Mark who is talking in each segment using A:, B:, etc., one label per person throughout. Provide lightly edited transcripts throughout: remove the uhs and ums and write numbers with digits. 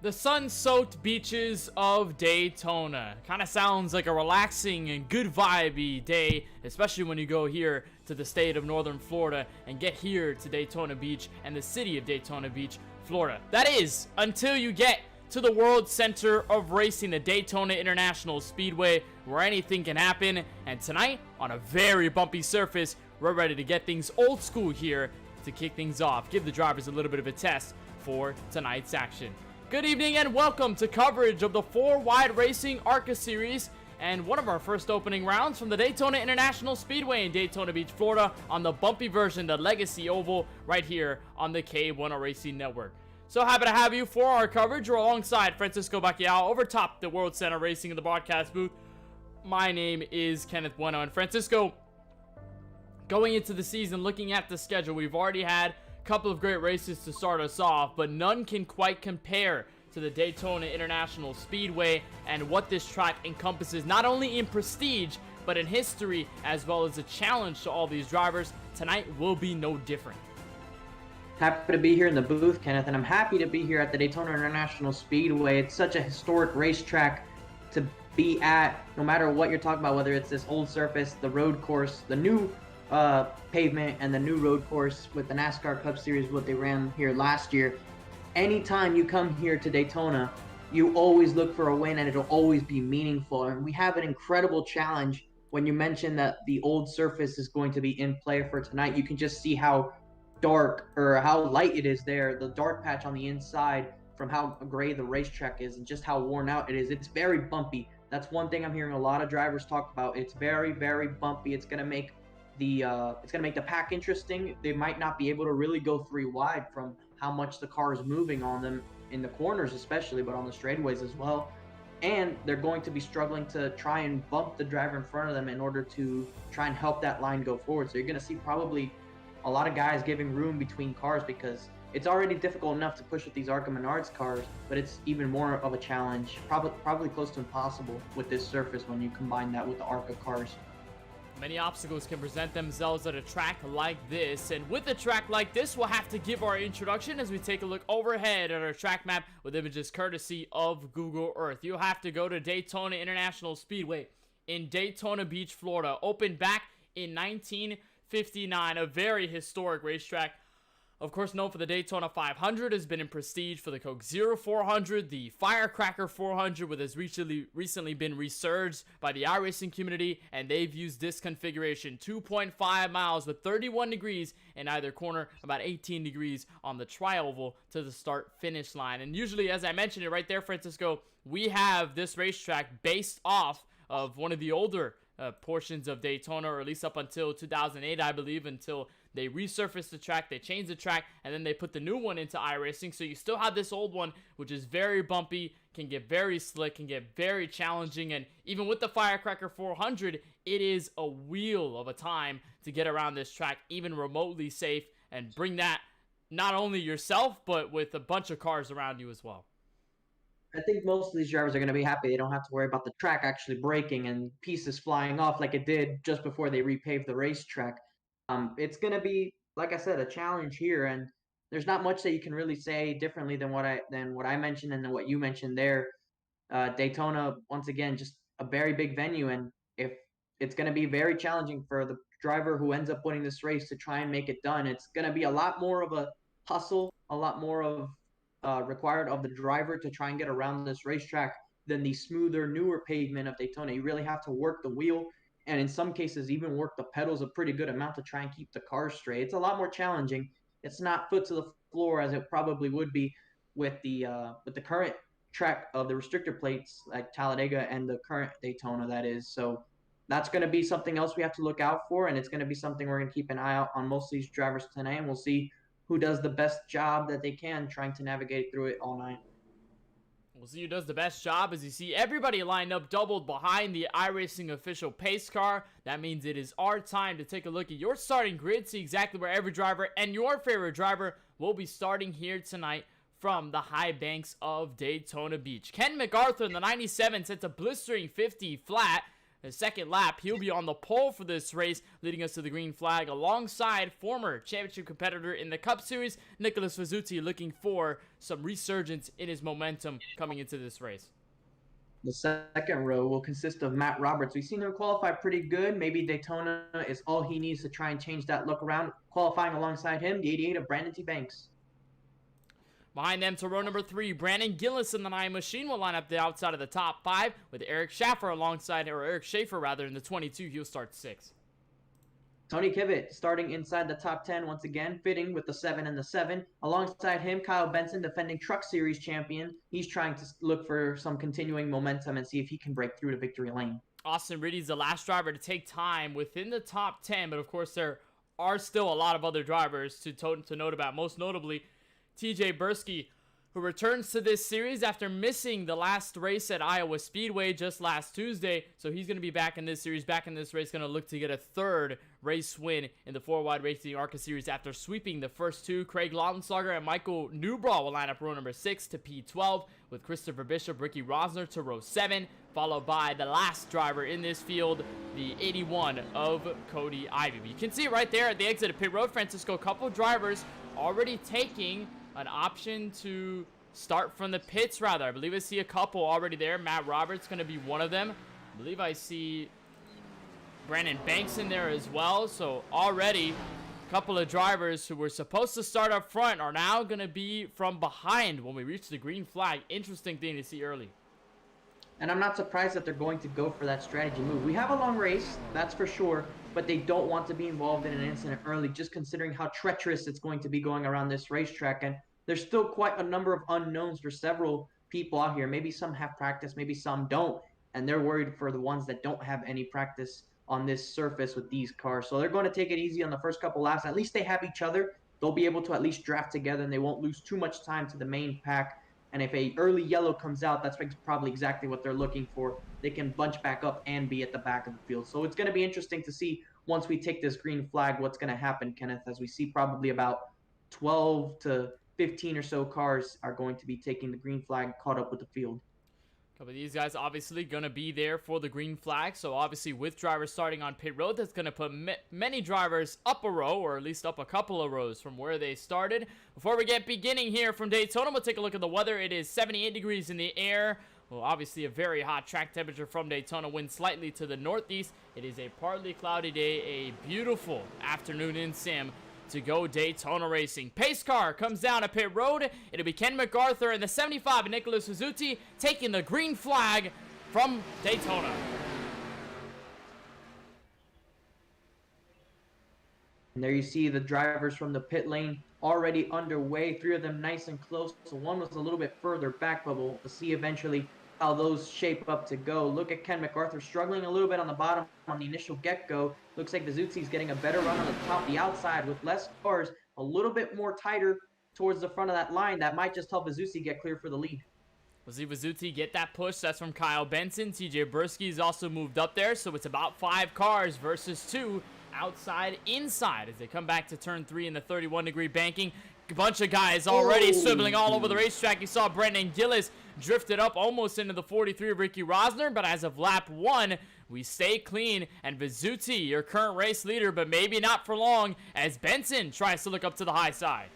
A: The sun-soaked beaches of Daytona. Kind of sounds like a relaxing and good vibey day, especially when you go here to the state of Northern Florida and get here to Daytona Beach and the city of Daytona Beach, Florida. That is, until you get to the World Center of Racing, the Daytona International Speedway, where anything can happen. And tonight, on a very bumpy surface, we're ready to get things old school here to kick things off, give the drivers a little bit of a test for tonight's action. Good evening and welcome to coverage of the 4-Wide Racing ARCA Series and one of our first opening rounds from the Daytona International Speedway in Daytona Beach, Florida on the bumpy version, the Legacy Oval, right here on the KBueno Racing Network. So happy to have you for our coverage. We're alongside Francisco Bacchiao over top the World Center Racing in the broadcast booth. My name is Kenneth Bueno, and Francisco, going into the season, looking at the schedule, we've already had couple of great races to start us off, but none can quite compare to the Daytona International Speedway and what this track encompasses, not only in prestige but in history, as well as a challenge to all these drivers. Tonight will be no different.
B: Happy to be here in the booth, Kenneth, and I'm happy to be here at the Daytona International Speedway. It's such a historic racetrack to be at, no matter what you're talking about, whether it's this old surface, the road course, the new pavement, and the new road course with the NASCAR Cup Series, what they ran here last year. Anytime you come here to Daytona, you always look for a win, and it'll always be meaningful. And we have an incredible challenge. When you mentioned that the old surface is going to be in play for tonight, you can just see how dark or how light it is there, the dark patch on the inside from how gray the racetrack is and just how worn out it is. It's very bumpy. That's one thing I'm hearing a lot of drivers talk about. It's very, very bumpy. It's going to make the pack interesting. They might not be able to really go 3 wide from how much the car is moving on them in the corners especially, but on the straightaways as well. And they're going to be struggling to try and bump the driver in front of them in order to try and help that line go forward. So you're going to see probably a lot of guys giving room between cars because it's already difficult enough to push with these ARCA Menards cars, but it's even more of a challenge, probably close to impossible with this surface when you combine that with the ARCA cars.
A: Many obstacles can present themselves at a track like this, and with a track like this, we'll have to give our introduction as we take a look overhead at our track map with images courtesy of Google Earth. You'll have to go to Daytona International Speedway in Daytona Beach, Florida, opened back in 1959, a very historic racetrack. Of course, known for the Daytona 500, has been in prestige for the Coke Zero 400, the Firecracker 400, which has recently been resurged by the iRacing community, and they've used this configuration, 2.5 miles with 31 degrees in either corner, about 18 degrees on the tri-oval to the start-finish line. And usually, as I mentioned it right there, Francisco, we have this racetrack based off of one of the older portions of Daytona, or at least up until 2008, I believe, until they resurfaced the track, they changed the track, and then they put the new one into iRacing. So you still have this old one, which is very bumpy, can get very slick, can get very challenging. And even with the Firecracker 400, it is a wheel of a time to get around this track, even remotely safe, and bring that not only yourself, but with a bunch of cars around you as well.
B: I think most of these drivers are going to be happy they don't have to worry about the track actually breaking and pieces flying off like it did just before they repaved the racetrack. It's going to be, like I said, a challenge here, and there's not much that you can really say differently than what I mentioned and then what you mentioned there. Daytona, once again, just a very big venue, and if it's going to be very challenging for the driver who ends up winning this race to try and make it done. It's going to be a lot more of a hustle, a lot more of required of the driver to try and get around this racetrack than the smoother, newer pavement of Daytona. You really have to work the wheel, and in some cases even work the pedals a pretty good amount to try and keep the car straight. It's a lot more challenging. It's not foot to the floor as it probably would be with the current track of the restrictor plates like Talladega and the current Daytona, that is. So that's going to be something else we have to look out for, and it's going to be something we're going to keep an eye out on most of these drivers tonight, and we'll see who does the best job that they can trying to navigate through it all night.
A: We'll see who does the best job as you see everybody lined up doubled behind the iRacing official pace car. That means it is our time to take a look at your starting grid, see exactly where every driver and your favorite driver will be starting here tonight from the high banks of Daytona Beach. Ken MacArthur in the 97 sets a blistering 50 flat. the second lap, he'll be on the pole for this race, leading us to the green flag alongside former championship competitor in the Cup Series, Nicholas Vizzuti, looking for some resurgence in his momentum coming into this race.
B: The second row will consist of Matt Roberts. We've seen him qualify pretty good. Maybe Daytona is all he needs to try and change that look around. Qualifying alongside him, the 88 of Brandon T. Banks.
A: Behind them to row number 3, Brandon Gillis in the 9 machine will line up the outside of the top 5 with Eric Schaefer in the 22. He'll start 6th.
B: Tony Kivitt starting inside the top 10 once again, fitting with the 7 and the 7. Alongside him, Kyle Benson, defending Truck Series champion. He's trying to look for some continuing momentum and see if he can break through to victory lane.
A: Austin Riddy's the last driver to take time within the top 10, but of course there are still a lot of other drivers to note about, most notably TJ Bursky, who returns to this series after missing the last race at Iowa Speedway just last Tuesday. So he's going to be back in this series, back in this race, going to look to get a 3rd race win in the 4-wide Racing ARCA series after sweeping the first 2. Craig Lautenslager and Michael Newbraw will line up row number 6 to P12, with Christopher Bishop, Ricky Rosner to row 7, followed by the last driver in this field, the 81 of Cody Ivey. But you can see it right there at the exit of pit road, Francisco, a couple drivers already taking an option to start from the pits, rather. I believe I see a couple already there. Matt Roberts going to be one of them. I believe I see Brandon Banks in there as well. So already a couple of drivers who were supposed to start up front are now going to be from behind when we reach the green flag. Interesting thing to see early.
B: And I'm not surprised that they're going to go for that strategy move. We have a long race, that's for sure, but they don't want to be involved in an incident early, just considering how treacherous it's going to be going around this racetrack. And there's still quite a number of unknowns for several people out here. Maybe some have practice, maybe some don't, and they're worried for the ones that don't have any practice on this surface with these cars. So they're going to take it easy on the first couple laps. At least they have each other. They'll be able to at least draft together, and they won't lose too much time to the main pack. And if a early yellow comes out, that's probably exactly what they're looking for. They can bunch back up and be at the back of the field. So it's going to be interesting to see once we take this green flag what's going to happen, Kenneth, as we see probably about 12 to 15 or so cars are going to be taking the green flag caught up with the field.
A: A couple of these guys obviously going to be there for the green flag. So obviously with drivers starting on pit road, that's going to put many drivers up a row, or at least up a couple of rows from where they started. Before we get beginning here from Daytona, we'll take a look at the weather. It is 78 degrees in the air. Well, obviously a very hot track temperature from Daytona. Wind slightly to the northeast. It is a partly cloudy day, a beautiful afternoon in sim to go Daytona racing. Pace car comes down a pit road. It'll be Ken MacArthur and the 75 of Nicholas Vizzuti taking the green flag from Daytona.
B: And there you see the drivers from the pit lane already underway. 3 of them nice and close. So one was a little bit further back, but we'll see eventually how those shape up to go. Look at Ken MacArthur struggling a little bit on the bottom on the initial get-go. Looks like Vizzuzi's getting a better run on the top, the outside with less cars, a little bit more tighter towards the front of that line. That might just help Vizzuzi get clear for the lead.
A: We'll see Vizzuti get that push. That's from Kyle Benson. TJ Bursky's also moved up there, so it's about 5 cars versus 2 outside, inside, as they come back to turn 3 in the 31-degree banking. A bunch of guys already swiveling all over the racetrack. You saw Brendan Gillis drifted up almost into the 43 of Ricky Rosner, but as of lap 1, we stay clean, and Vizzuti, your current race leader, but maybe not for long, as Benson tries to look up to the high side.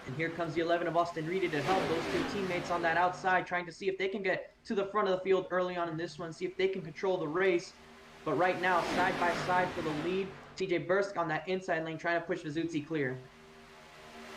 B: And here comes the 11 of Austin Reedy to help those 2 teammates on that outside, trying to see if they can get to the front of the field early on in this one, see if they can control the race. But right now, side by side for the lead, TJ Bursk on that inside lane trying to push Vizzuti clear.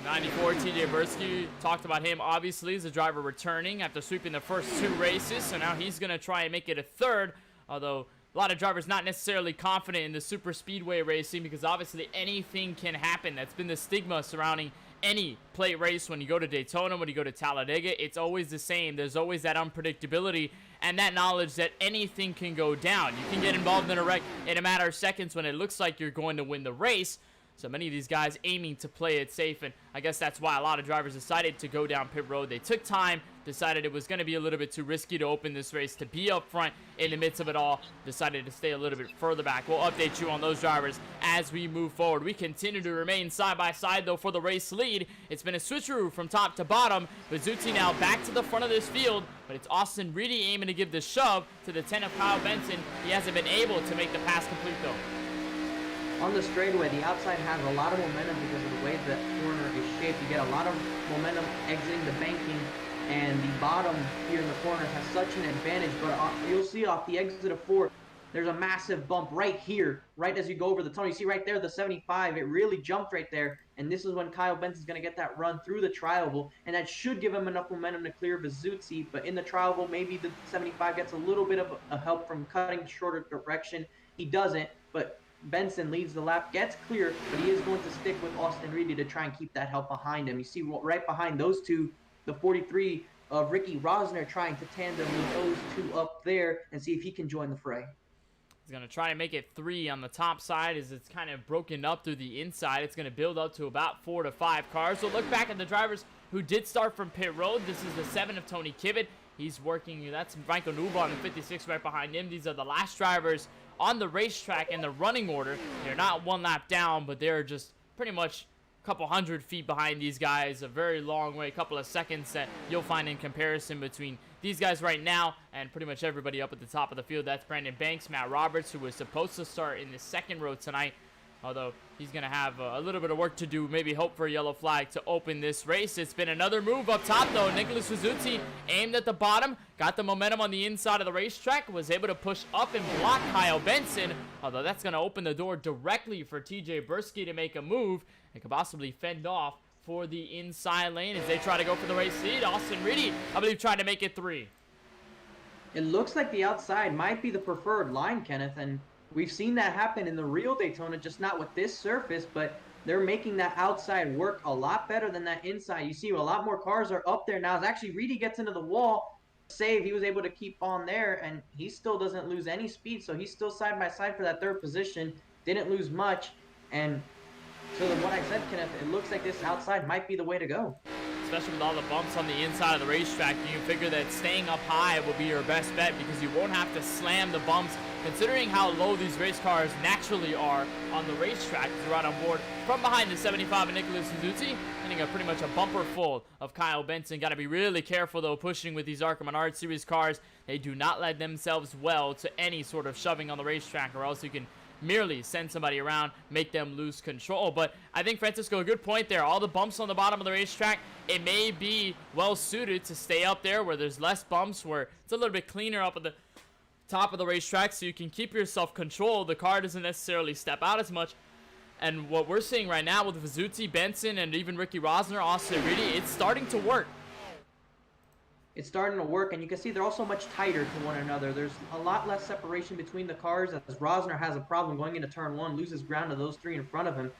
A: 94 TJ Bursky, talked about him obviously as a driver returning after sweeping the first 2 races, so now he's going to try and make it a 3rd, although a lot of drivers not necessarily confident in the super speedway racing because obviously anything can happen. That's been the stigma surrounding any plate race. When you go to Daytona, when you go to Talladega, it's always the same. There's always that unpredictability and that knowledge that anything can go down. You can get involved in a wreck in a matter of seconds when it looks like you're going to win the race. So many of these guys aiming to play it safe, and I guess that's why a lot of drivers decided to go down pit road. They took time, decided it was going to be a little bit too risky to open this race, to be up front in the midst of it all, decided to stay a little bit further back. We'll update you on those drivers as we move forward. We continue to remain side by side, though, for the race lead. It's been a switcheroo from top to bottom. Bezzutti now back to the front of this field, but it's Austin Reedy aiming to give the shove to the 10 of Kyle Benson. He hasn't been able to make the pass complete, though.
B: On the straightaway, the outside has a lot of momentum because of the way the corner is shaped. You get a lot of momentum exiting the banking, and the bottom here in the corners has such an advantage. But you'll see off the exit of 4, there's a massive bump right here, right as you go over the tunnel. You see right there the 75. It really jumped right there, and this is when Kyle Benson's going to get that run through the tri-oval, and that should give him enough momentum to clear Bezzutti. But in the tri-oval, maybe the 75 gets a little bit of a help from cutting shorter direction. He doesn't, but Benson leads the lap, gets clear, but he is going to stick with Austin Reedy to try and keep that help behind him. You see right behind those two, the 43 of Ricky Rosner trying to tandem with those two up there and see if he can join the fray.
A: He's going to try to make it 3 on the top side as it's kind of broken up through the inside. It's going to build up to about 4 to 5 cars. So look back at the drivers who did start from pit road. This is the 7 of Tony Kivitt. He's working, that's Franco Nuba on the 56 right behind him. These are the last drivers on the racetrack in the running order. They're not 1 lap down, but they're just pretty much a couple hundred feet behind these guys. A very long way, a couple of seconds that you'll find in comparison between these guys right now and pretty much everybody up at the top of the field. That's Brandon Banks, Matt Roberts, who was supposed to start in the second row tonight, although he's going to have a little bit of work to do, maybe hope for a yellow flag to open this race. It's been another move up top, though. Nicholas Bezzutti aimed at the bottom, got the momentum on the inside of the racetrack, was able to push up and block Kyle Benson, although that's going to open the door directly for TJ Bursky to make a move and could possibly fend off for the inside lane as they try to go for the race lead. Austin Reedy, I believe, tried to make it 3.
B: It looks like the outside might be the preferred line, Kenneth, and we've seen that happen in the real Daytona, just not with this surface, but they're making that outside work a lot better than that inside. You see a lot more cars are up there now. As actually Reedy gets into the wall, save, he was able to keep on there, and he still doesn't lose any speed, so he's still side by side for that 3rd position. Didn't lose much, and so what I said, Kenneth, it looks like this outside might be the way to go.
A: Especially with all the bumps on the inside of the racetrack, you can figure that staying up high will be your best bet because you won't have to slam the bumps, considering how low these race cars naturally are on the racetrack. As you're right on board from behind the 75 of Nicholas Bezzutti, hitting pretty much a bumper full of Kyle Benson. Got to be really careful, though, pushing with these ARCA Menard Series cars. They do not lend themselves well to any sort of shoving on the racetrack, or else you can merely send somebody around, make them lose control. But I think, Francisco, a good point there. All the bumps on the bottom of the racetrack, it may be well suited to stay up there where there's less bumps, where it's a little bit cleaner up at the top of the racetrack, so you can keep yourself controlled. The car doesn't necessarily step out as much. And what we're seeing right now with Bezzutti, Benson, and even Ricky Rosner, Austin Reedy, it's starting to work.
B: It's starting to work, and you can see they're also much tighter to one another. There's a lot less separation between the cars, as Rosner has a problem going into turn 1, loses ground to those 3 in front of him.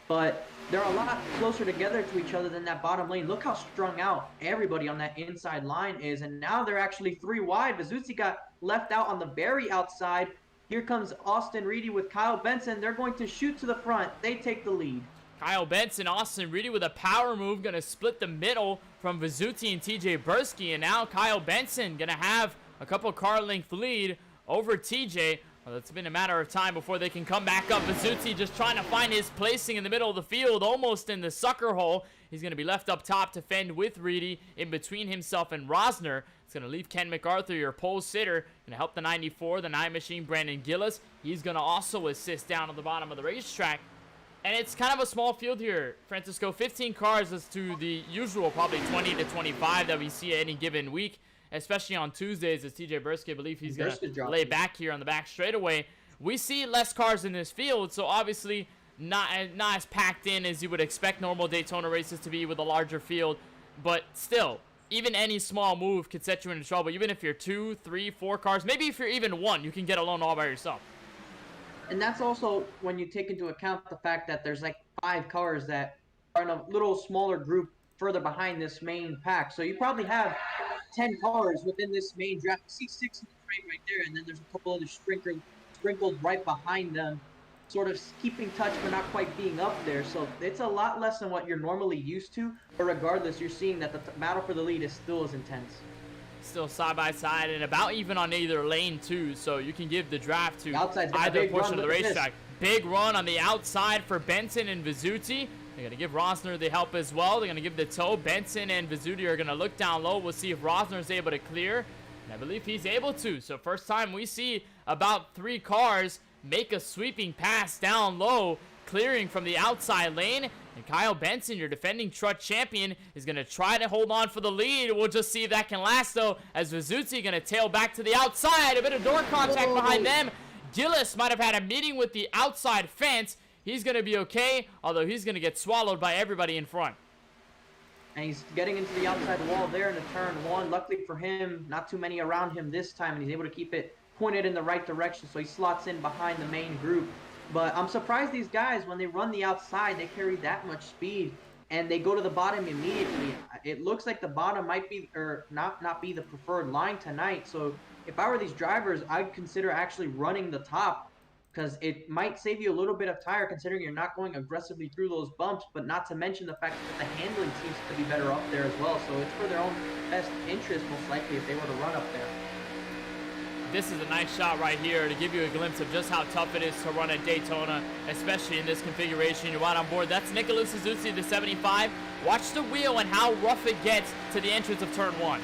B: But they're a lot closer together to each other than that bottom lane. Look how strung out everybody on that inside line is, and now they're actually 3 wide. Bezzutti got left out on the very outside. Here comes Austin Reedy with Kyle Benson. They're going to shoot to the front. They take the lead.
A: Kyle Benson, Austin Reedy with a power move, going to split the middle from Bezzutti and TJ Bursky, and now Kyle Benson going to have a couple car length lead over TJ. Well, it's been a matter of time before they can come back up. Bezzutti just trying to find his placing in the middle of the field, almost in the sucker hole. He's going to be left up top to fend with Reedy in between himself and Rosner. It's going to leave Ken MacArthur, your pole sitter, going to help the 94, the 9 machine, Brandon Gillis. He's going to also assist down at the bottom of the racetrack. And it's kind of a small field here, Francisco. 15 cars as to the usual probably 20 to 25 that we see any given week, especially on Tuesdays, as TJ Bursky, I believe he's going to lay back here on the back straightaway. We see less cars in this field, so obviously not as packed in as you would expect normal Daytona races to be with a larger field. But still, even any small move could set you into trouble. Even if you're 2, 3, 4 cars, maybe if you're even 1, you can get alone all by yourself.
B: And that's also when you take into account the fact that there's like 5 cars that are in a little smaller group further behind this main pack. So you probably have 10 cars within this main draft. You see 6 in the frame right there, and then there's a couple others sprinkled right behind them. sort of keeping touch but not quite being up there. So it's a lot less than what you're normally used to. But regardless, you're seeing that the battle for the lead is still as intense.
A: Still side by side and about even on either lane too, so you can give the draft to either portion of the racetrack. Big run on the outside for Benson and Vizzuti. They're going to give Rosner the help as well. They're going to give the tow. Benson and Vizzuti are going to look down low. We'll see if Rosner is able to clear. And I believe he's able to. So first time we see about 3 cars make a sweeping pass down low, clearing from the outside lane. And Kyle Benson, your defending truck champion, is going to try to hold on for the lead. We'll just see if that can last, though, as Vizzuti going to tail back to the outside. A bit of door contact behind them. Gillis might have had a meeting with the outside fence. He's going to be okay, although he's going to get swallowed by everybody in front.
B: And he's getting into the outside wall there in the turn 1. Luckily for him, not too many around him this time, and he's able to keep it pointed in the right direction, so he slots in behind the main group. But I'm surprised these guys, when they run the outside, they carry that much speed, and they go to the bottom immediately. It looks like the bottom might be, or not be the preferred line tonight. So if I were these drivers, I'd consider actually running the top, because it might save you a little bit of tire considering you're not going aggressively through those bumps, but not to mention the fact that the handling seems to be better up there as well. So it's for their own best interest, most likely, if they were to run up there.
A: This is a nice shot right here to give you a glimpse of just how tough it is to run at Daytona, especially in this configuration. You're right on board. That's Nicholas Suzuki, the 75. Watch the wheel and how rough it gets to the entrance of turn 1.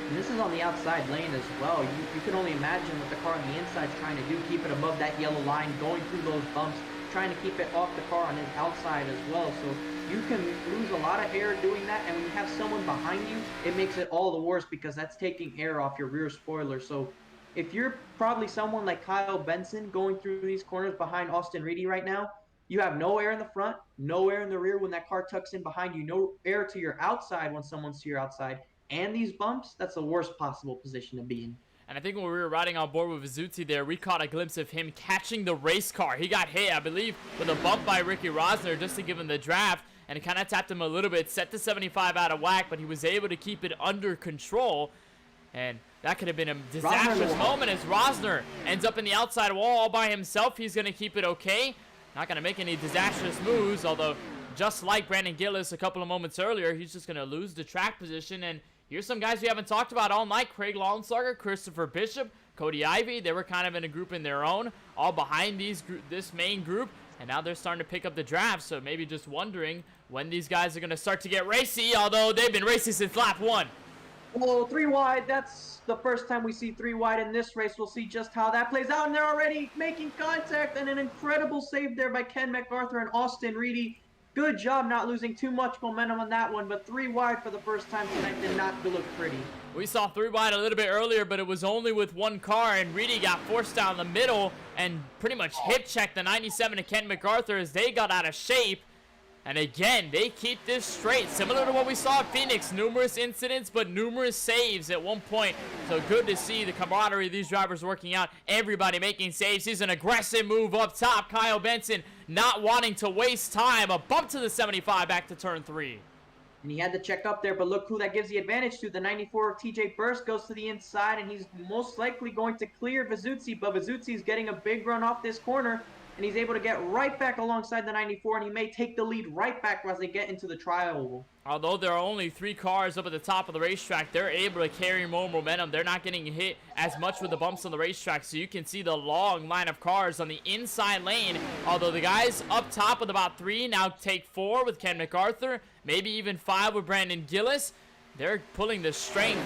B: And this is on the outside lane as well. You can only imagine what the car on the inside is trying to do. Keep it above that yellow line, going through those bumps, trying to keep it off the car on his outside as well. So you can lose a lot of air doing that, and when you have someone behind you, it makes it all the worse because that's taking air off your rear spoiler. So if you're probably someone like Kyle Benson going through these corners behind Austin Reedy right now, you have no air in the front, no air in the rear when that car tucks in behind you, no air to your outside when someone's to your outside, and these bumps, that's the worst possible position to be in.
A: And I think when we were riding on board with Vizzuti there, we caught a glimpse of him catching the race car. He got hit, I believe, with a bump by Ricky Rosner just to give him the draft. And it kind of tapped him a little bit, set the 75 out of whack, but he was able to keep it under control. And that could have been a disastrous moment as Rosner ends up in the outside wall all by himself. He's going to keep it okay. Not going to make any disastrous moves, although just like Brandon Gillis a couple of moments earlier, he's just going to lose the track position. And here's some guys we haven't talked about all night. Craig Lonsarger, Christopher Bishop, Cody Ivey. They were kind of in a group in their own, all behind this main group. And now they're starting to pick up the draft, so maybe just wondering when these guys are going to start to get racy, although they've been racy since lap 1.
B: Well, 3 wide, that's the first time we see 3 wide in this race. We'll see just how that plays out, and they're already making contact, and an incredible save there by Ken MacArthur and Austin Reedy. Good job not losing too much momentum on that one, but 3 wide for the first time tonight did not look pretty.
A: We saw 3 wide a little bit earlier, but it was only with 1 car, and Reedy got forced down the middle and pretty much hip-checked the 97 to Ken MacArthur as they got out of shape. And again, they keep this straight, similar to what we saw at Phoenix. Numerous incidents, but numerous saves at one point. So good to see the camaraderie of these drivers working out. Everybody making saves. He's an aggressive move up top. Kyle Benson not wanting to waste time. A bump to the 75 back to turn 3.
B: And he had to check up there, but look who that gives the advantage to. The 94 of TJ Burst goes to the inside, and he's most likely going to clear Vizzuti, but Vizzuti is getting a big run off this corner, and he's able to get right back alongside the 94, and he may take the lead right back as they get into the tri-oval.
A: Although there are only 3 cars up at the top of the racetrack, they're able to carry more momentum. They're not getting hit as much with the bumps on the racetrack, so you can see the long line of cars on the inside lane. Although the guys up top with about 3 now take 4 with Ken MacArthur, maybe even 5 with Brandon Gillis. They're pulling the strength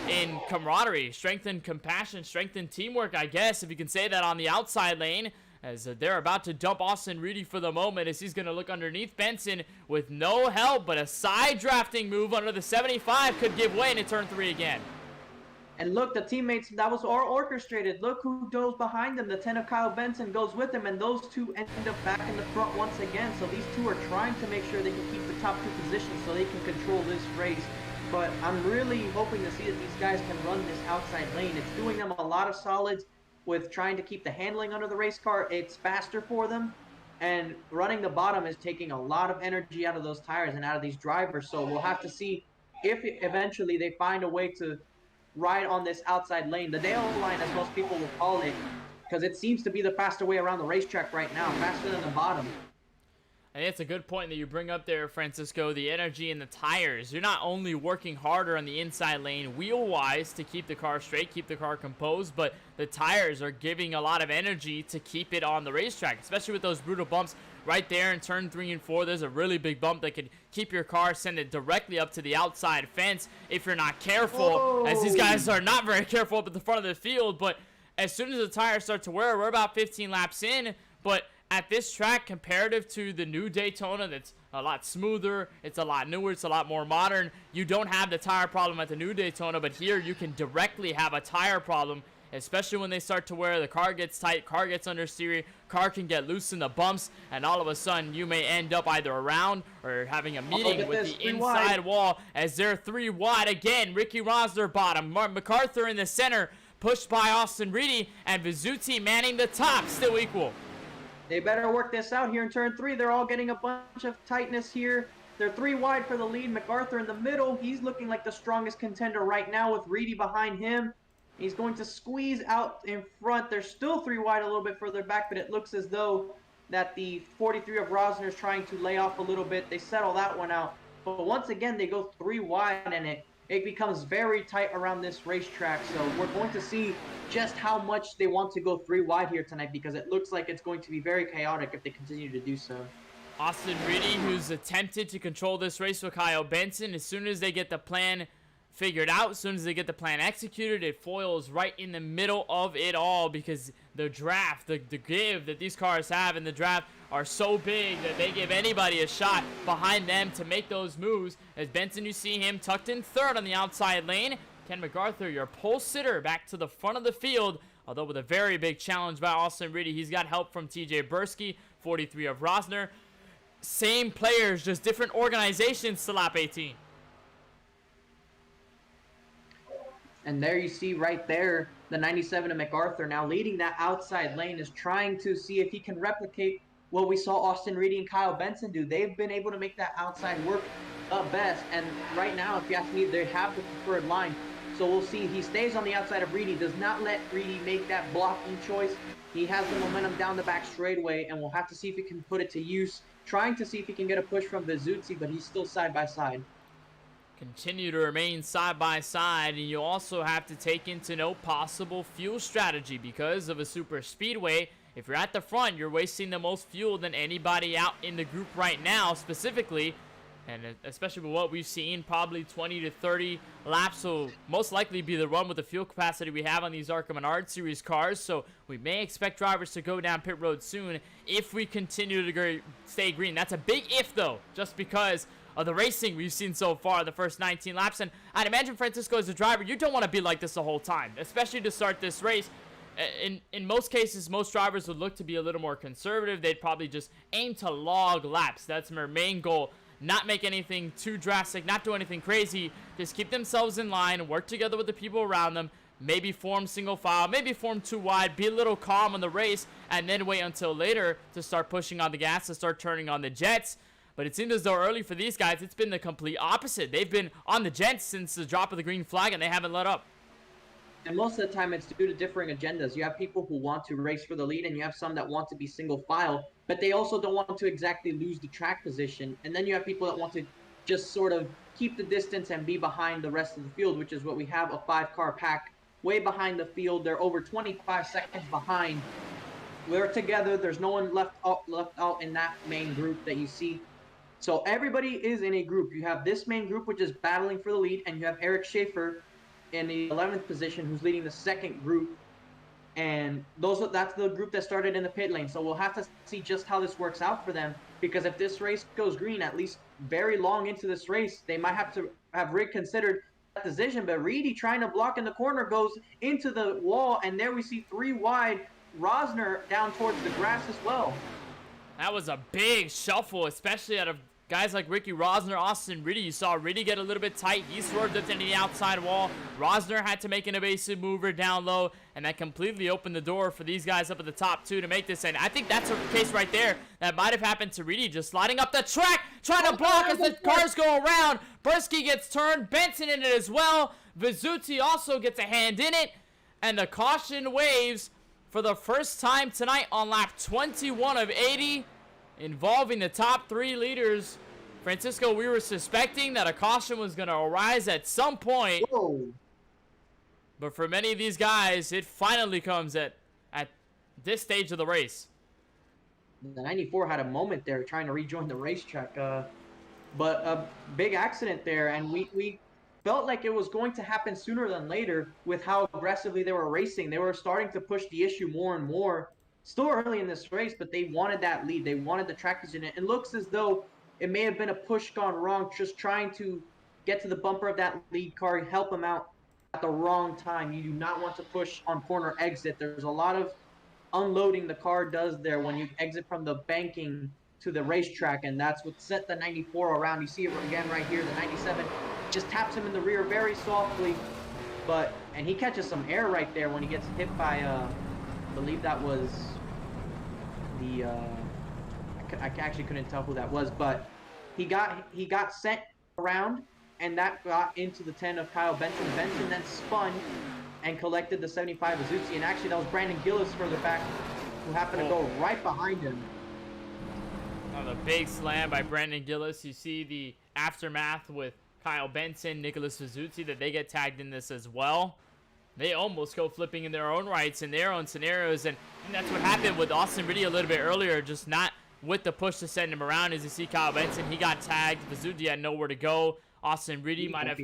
A: in camaraderie, strength in compassion, strength in teamwork, I guess, if you can say that, on the outside lane. As they're about to dump Austin Reedy for the moment, as he's going to look underneath Benson with no help, but a side drafting move under the 75 could give way into turn 3 again.
B: And look, the teammates, that was all orchestrated. Look who goes behind them. The 10 of Kyle Benson goes with him, and those 2 end up back in the front once again. So these 2 are trying to make sure they can keep the top 2 positions so they can control this race. But I'm really hoping to see that these guys can run this outside lane. It's doing them a lot of solids with trying to keep the handling under the race car. It's faster for them, and running the bottom is taking a lot of energy out of those tires and out of these drivers. So we'll have to see if eventually they find a way to ride on this outside lane, the Dale line as most people will call it. because it seems to be the faster way around the racetrack right now, faster than the bottom.
A: I think it's a good point that you bring up there, Francisco, the energy in the tires. You're not only working harder on the inside lane wheel-wise to keep the car straight, keep the car composed, but the tires are giving a lot of energy to keep it on the racetrack, especially with those brutal bumps right there in turn 3 and 4. There's a really big bump that could keep your car, send it directly up to the outside fence if you're not careful, as these guys are not very careful up at the front of the field. But as soon as the tires start to wear, we're about 15 laps in, but at this track, comparative to the new Daytona that's a lot smoother, it's a lot newer, it's a lot more modern, you don't have the tire problem at the new Daytona, but here you can directly have a tire problem, especially when they start to wear. The car gets tight, car gets understeer, car can get loose in the bumps, and all of a sudden you may end up either around or having a meeting with the inside wall as they're 3 wide again. Ricky Rosner bottom, Mark MacArthur in the center, pushed by Austin Reedy, and Vizzuti manning the top, still equal.
B: They better work this out here in turn 3. They're all getting a bunch of tightness here. They're 3 wide for the lead. MacArthur in the middle. He's looking like the strongest contender right now with Reedy behind him. He's going to squeeze out in front. They're still 3 wide a little bit further back, but it looks as though that the 43 of Rosner is trying to lay off a little bit. They settle that one out. But once again, they go 3 wide, and it becomes very tight around this racetrack. So we're going to see just how much they want to go 3 wide here tonight, because it looks like it's going to be very chaotic if they continue to do so.
A: Austin Reedy, who's attempted to control this race with Kyle Benson, as soon as they get the plan figured out, as soon as they get the plan executed, it foils right in the middle of it all, because the draft, the give that these cars have in the draft are so big that they give anybody a shot behind them to make those moves. As Benson, you see him tucked in third on the outside lane. Ken MacArthur, your pole sitter, back to the front of the field, although with a very big challenge by Austin Reedy. He's got help from TJ Bursky, 43 of Rosner. Same players, just different organizations to lap 18.
B: And there you see right there, the 97 of MacArthur now leading that outside lane, is trying to see if he can replicate what we saw Austin Reedy and Kyle Benson do. They've been able to make that outside work best, and right now, if you ask me, they have the preferred line. So we'll see. He stays on the outside of Reedy, does not let Reedy make that blocking choice. He has the momentum down the back straightaway, and we'll have to see if he can put it to use. Trying to see if he can get a push from Vizzuti, but he's still side by side.
A: Continue to remain side by side, and you also have to take into note possible fuel strategy because of a super speedway. If you're at the front, you're wasting the most fuel than anybody out in the group right now specifically. And especially with what we've seen, probably 20 to 30 laps will most likely be the run with the fuel capacity we have on these ARCA Menard Series cars. So we may expect drivers to go down pit road soon if we continue to stay green. That's a big if, though, just because of the racing we've seen so far the first 19 laps. And I'd imagine, Francisco, as a driver, you don't want to be like this the whole time, especially to start this race. In most cases, most drivers would look to be a little more conservative. They'd probably just aim to log laps. That's their main goal. Not make anything too drastic, not do anything crazy, just keep themselves in line, work together with the people around them, maybe form single file, maybe form 2 wide, be a little calm in the race, and then wait until later to start pushing on the gas, to start turning on the jets. But it seems as though early for these guys, it's been the complete opposite. They've been on the jets since the drop of the green flag, and they haven't let up.
B: And most of the time, it's due to differing agendas. You have people who want to race for the lead, and you have some that want to be single file, but they also don't want to exactly lose the track position. And then you have people that want to just sort of keep the distance and be behind the rest of the field, which is what we have, a 5-car pack way behind the field. They're over 25 seconds behind. We're together. There's no one left out in that main group that you see. So everybody is in a group. You have this main group, which is battling for the lead, and you have Eric Schaefer in the 11th position, who's leading the second group. And that's the group that started in the pit lane. So we'll have to see just how this works out for them, because if this race goes green, at least very long into this race, they might have to have Rick considered that decision. But Reedy, trying to block in the corner, goes into the wall, and there we see 3 wide. Rosner down towards the grass as well.
A: That was a big shuffle, especially out of guys like Ricky Rosner, Austin Reedy. You saw Reedy get a little bit tight. He swerved up into the outside wall. Rosner had to make an evasive mover down low, and that completely opened the door for these guys up at the top, too, to make this. And I think that's a case right there that might have happened to Reedy, just sliding up the track, trying to block as the cars go around. Bursky gets turned. Benson in it as well. Vizzuti also gets a hand in it, and the caution waves for the first time tonight on lap 21 of 80, involving the top 3 leaders. Francisco, we were suspecting that a caution was going to arise at some point.
B: Whoa.
A: But for many of these guys, it finally comes at this stage of the race.
B: The 94 had a moment there trying to rejoin the racetrack, but a big accident there, and we felt like it was going to happen sooner than later with how aggressively they were racing. They were starting to push the issue more and more. Still early in this race, but they wanted that lead. They wanted the track position. It looks as though it may have been a push gone wrong, just trying to get to the bumper of that lead car, help them out at the wrong time. You do not want to push on corner exit. There's a lot of unloading the car does there when you exit from the banking to the racetrack, and that's what set the 94 around. You see it again right here. The 97 just taps him in the rear very softly, and he catches some air right there when he gets hit by I believe that was the I actually couldn't tell who that was, but he got sent around, and that got into the 10 of Kyle Benson. Benson then spun and collected the 75 Azuzzi, and actually that was Brandon Gillis further back who happened to go right behind him.
A: The big slam by Brandon Gillis. You see the aftermath with Kyle Benson, Nicholas Azuzzi, that they get tagged in this as well. They almost go flipping in their own rights, in their own scenarios, and that's what happened with Austin Riddy a little bit earlier, just not with the push to send him around. As you see Kyle Benson, he got tagged. Azuzzi had nowhere to go. Austin Riddy might have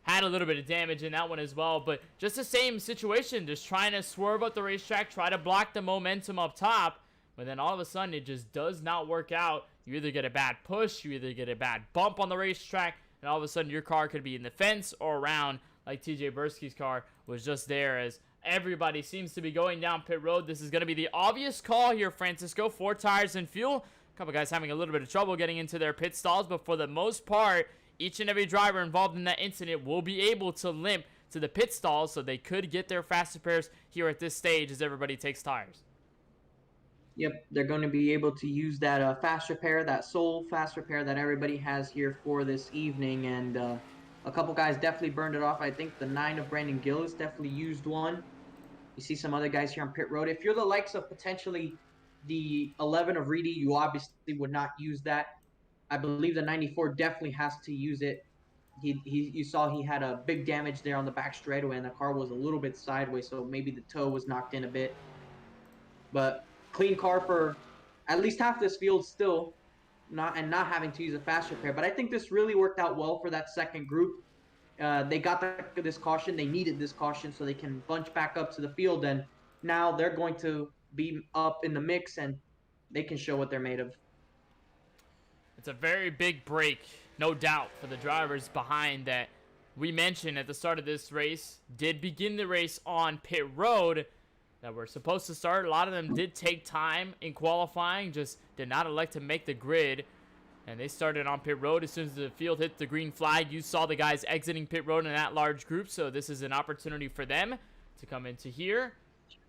A: had a little bit of damage in that one as well, but just the same situation, just trying to swerve up the racetrack, try to block the momentum up top, but then all of a sudden it just does not work out. You either get a bad push, you either get a bad bump on the racetrack, and all of a sudden your car could be in the fence or around, like TJ Bursky's car was just there. As everybody seems to be going down pit road, this is going to be the obvious call here, Francisco. 4 tires and fuel. A couple guys having a little bit of trouble getting into their pit stalls, but for the most part, each and every driver involved in that incident will be able to limp to the pit stalls, so they could get their fast repairs here at this stage as everybody takes tires.
B: Yep, they're going to be able to use that fast repair, that sole fast repair that everybody has here for this evening, and a couple guys definitely burned it off. I think the 9 of Brandon Gillis definitely used one. You see some other guys here on pit road. If you're the likes of potentially the 11 of Reedy, you obviously would not use that. I believe the 94 definitely has to use it. You saw he had a big damage there on the back straightaway, and the car was a little bit sideways, so maybe the toe was knocked in a bit. But clean car for at least half this field still, not having to use a fast repair. But I think this really worked out well for that second group. They got this caution. They needed this caution so they can bunch back up to the field, and now they're going to be up in the mix, and they can show what they're made of.
A: It's a very big break, no doubt, for the drivers behind that we mentioned at the start of this race did begin the race on pit road that were supposed to start. A lot of them did take time in qualifying, just did not elect to make the grid, and they started on pit road as soon as the field hit the green flag. You saw the guys exiting pit road in that large group, so this is an opportunity for them to come into here,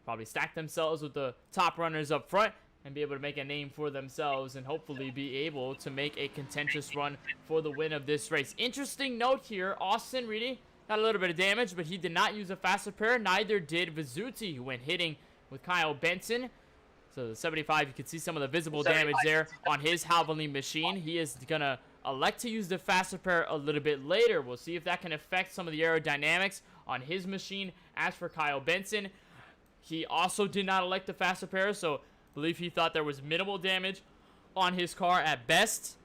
A: probably stack themselves with the top runners up front, and be able to make a name for themselves and hopefully be able to make a contentious run for the win of this race. Interesting note here, Austin Reedy got a little bit of damage, but he did not use a fast repair. Neither did Vizzuti, who went hitting with Kyle Benson. So the 75, you can see some of the visible damage there on his Havoline machine. He is going to elect to use the fast repair a little bit later. We'll see if that can affect some of the aerodynamics on his machine. As for Kyle Benson, he also did not elect the fast repair, so I believe he thought there was minimal damage on his car at best.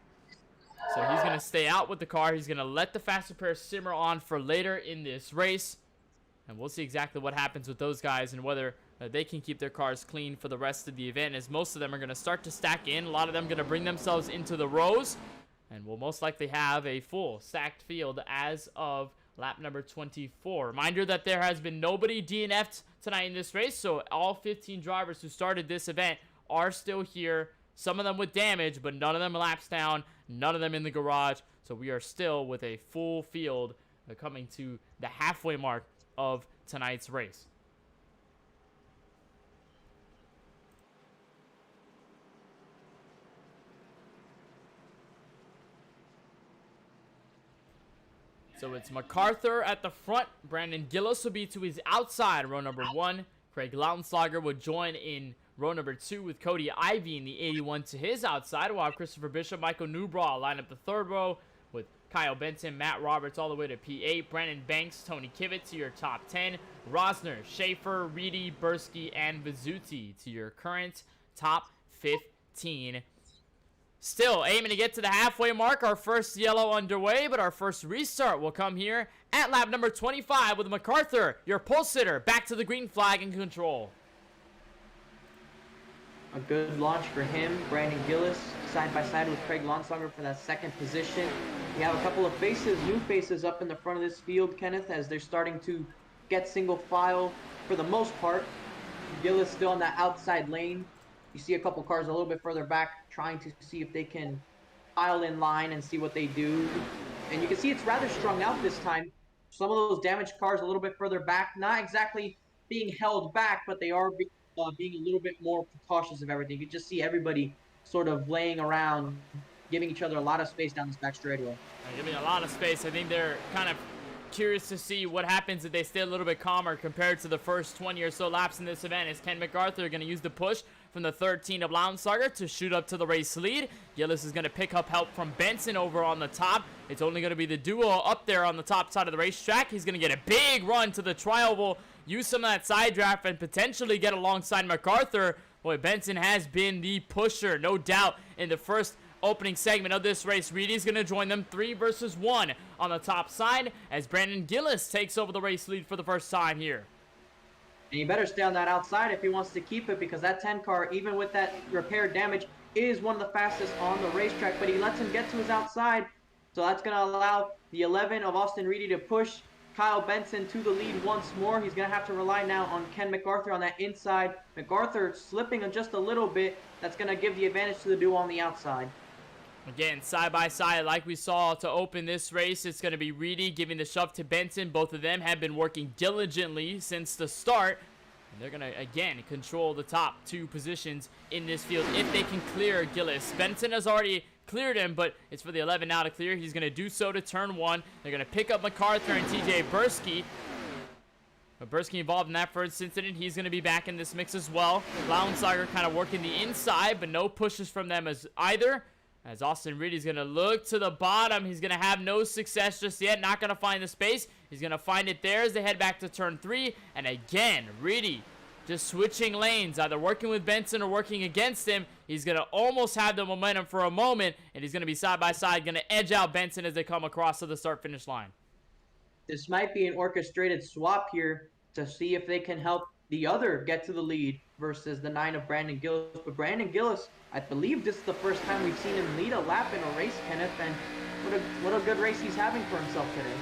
A: So he's going to stay out with the car. He's going to let the fast repair simmer on for later in this race. And we'll see exactly what happens with those guys and whether they can keep their cars clean for the rest of the event, as most of them are going to start to stack in. A lot of them going to bring themselves into the rows. And we'll most likely have a full stacked field as of lap number 24. Reminder that there has been nobody DNF'd tonight in this race, so all 15 drivers who started this event are still here. Some of them with damage, but none of them laps down, none of them in the garage. So we are still with a full field coming to the halfway mark of tonight's race. So it's MacArthur at the front. Brandon Gillis will be to his outside, row number 1. Craig Lautenschlager would join in row number 2 with Cody Ivey in the 81 to his outside, while Christopher Bishop, Michael Newbraw line up the 3rd row with Kyle Benson, Matt Roberts all the way to P8, Brandon Banks, Tony Kivet to your top 10, Rosner, Schaefer, Reedy, Bursky, and Vizzuti to your current top 15. Still aiming to get to the halfway mark. Our first yellow underway, but our first restart will come here at lap number 25 with MacArthur, your pole sitter, back to the green flag in control.
B: A good launch for him. Brandon Gillis side by side with Craig Lautenschlager for that 2nd position. We have a couple of new faces up in the front of this field, Kenneth, as they're starting to get single file for the most part. Gillis still on that outside lane. You see a couple cars a little bit further back trying to see if they can pile in line and see what they do. And you can see it's rather strung out this time. Some of those damaged cars a little bit further back, not exactly being held back, but they are being a little bit more cautious of everything. You can just see everybody sort of laying around, giving each other a lot of space down this back straightaway.
A: Giving a lot of space. I think they're kind of curious to see what happens if they stay a little bit calmer compared to the first 20 or so laps in this event. Is Ken MacArthur going to use the push from the 13 of Lautenschlager to shoot up to the race lead? Gillis is going to pick up help from Benson over on the top. It's only going to be the duo up there on the top side of the racetrack. He's going to get a big run to the tri-oval, use some of that side draft, and potentially get alongside MacArthur. Boy, Benson has been the pusher, no doubt, in the first opening segment of this race. Reedy's going to join them 3 versus 1 on the top side as Brandon Gillis takes over the race lead for the first time here.
B: And you better stay on that outside if he wants to keep it, because that 10 car, even with that repair damage, is one of the fastest on the racetrack, but he lets him get to his outside. So that's going to allow the 11 of Austin Reedy to push Kyle Benson to the lead once more. He's going to have to rely now on Ken MacArthur on that inside. MacArthur slipping just a little bit. That's going to give the advantage to the duo on the outside.
A: Again, side by side, like we saw to open this race, it's going to be Reedy giving the shove to Benson. Both of them have been working diligently since the start. And they're going to, again, control the top 2 positions in this field if they can clear Gillis. Benson has already cleared him, but it's for the 11 now to clear. He's going to do so to turn 1. They're going to pick up MacArthur and TJ Bursky. But Bursky involved in that first incident. He's going to be back in this mix as well. Lautenschlager kind of working the inside, but no pushes from them as either. As Austin Reedy's going to look to the bottom. He's going to have no success just yet. Not going to find the space. He's going to find it there as they head back to turn 3. And again, Reedy just switching lanes, either working with Benson or working against him. He's going to almost have the momentum for a moment. And he's going to be side by side, going to edge out Benson as they come across to the start-finish line.
B: This might be an orchestrated swap here to see if they can help the other get to the lead versus the 9 of Brandon Gillis. But Brandon Gillis, I believe this is the first time we've seen him lead a lap in a race, Kenneth, and what a good race he's having for himself today.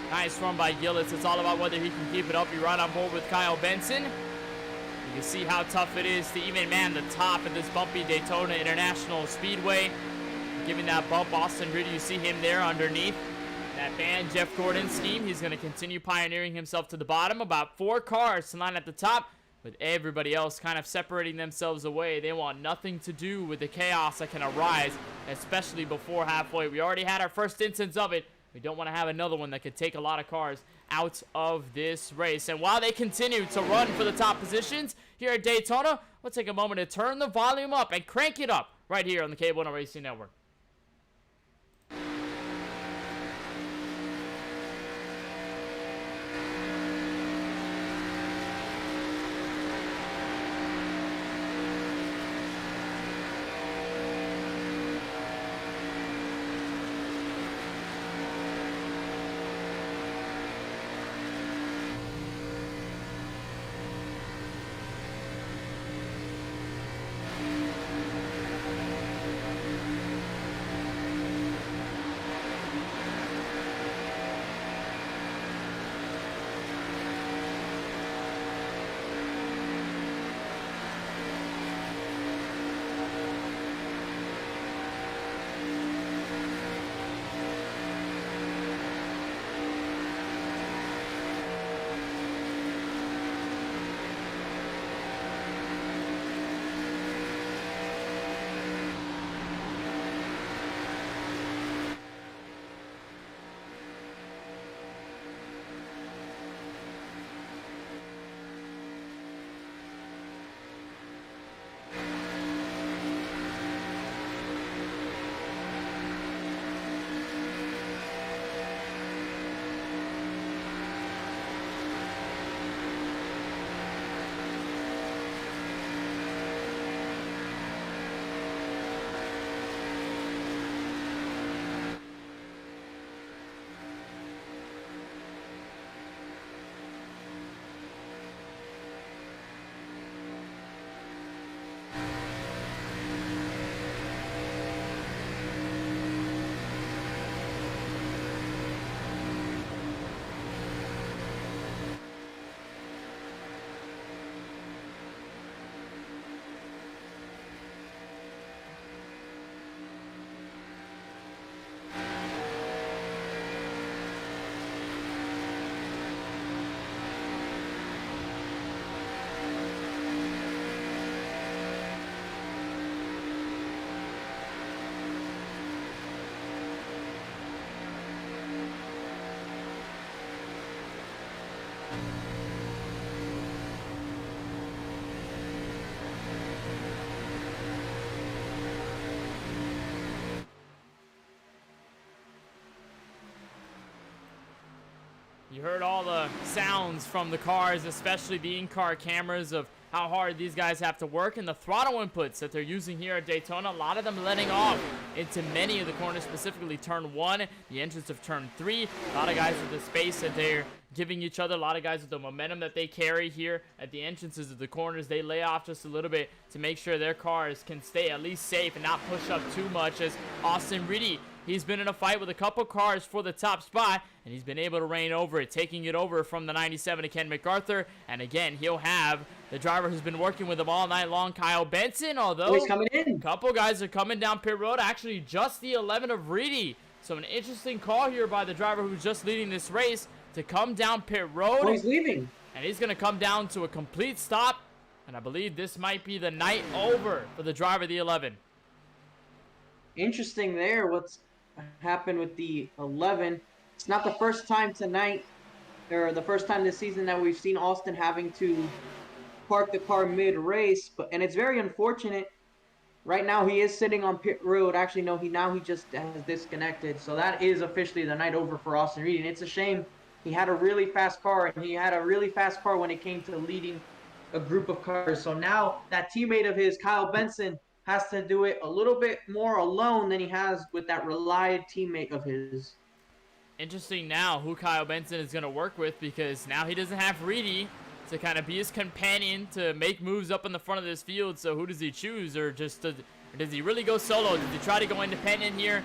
A: Nice run by Gillis. It's all about whether he can keep it up. You're right on board with Kyle Benson. You can see how tough it is to even man the top of this bumpy Daytona International Speedway. Giving that bump, Austin Reedy, you see him there underneath that band Jeff Gordon scheme. He's going to continue pioneering himself to the bottom. About 4 cars to line at the top, with everybody else kind of separating themselves away. They want nothing to do with the chaos that can arise, especially before halfway. We already had our first instance of it. We don't want to have another one that could take a lot of cars out of this race. And while they continue to run for the top positions here at Daytona, we'll take a moment to turn the volume up and crank it up right here on the KBueno Racing Network. heard all the sounds from the cars, especially the in-car cameras of how hard these guys have to work, and the throttle inputs that they're using here at Daytona. A lot of them letting off into many of the corners, specifically turn 1, the entrance of turn 3. A lot of guys with the space that they're giving each other. A lot of guys with the momentum that they carry here at the entrances of the corners. They lay off just a little bit to make sure their cars can stay at least safe and not push up too much, as Austin Reedy, he's been in a fight with a couple cars for the top spot, and he's been able to reign over it, taking it over from the 97 to Ken MacArthur. And again, he'll have the driver who's been working with him all night long, Kyle Benson, although
B: he's coming in.
A: A couple guys are coming down pit road. Actually, just the 11 of Reedy. So an interesting call here by the driver who's just leading this race to come down pit road.
B: Oh, he's leaving.
A: And he's going to come down to a complete stop. And I believe this might be the night over for the driver, the 11.
B: Interesting there. What's happened with the 11? It's not the first time tonight, or the first time this season, that we've seen Austin having to park the car mid-race, and it's very unfortunate. Right now he is sitting on pit road. Actually, no, he just has disconnected. So that is officially the night over for Austin Reedy, and it's a shame. He had a really fast car, and he had a really fast car when it came to leading a group of cars. So now that teammate of his, Kyle Benson, has to do it a little bit more alone than he has with that relied teammate of his.
A: Interesting now who Kyle Benson is going to work with, because now he doesn't have Reedy to kind of be his companion to make moves up in the front of this field. So who does he choose, or does he really go solo? Does he try to go independent here,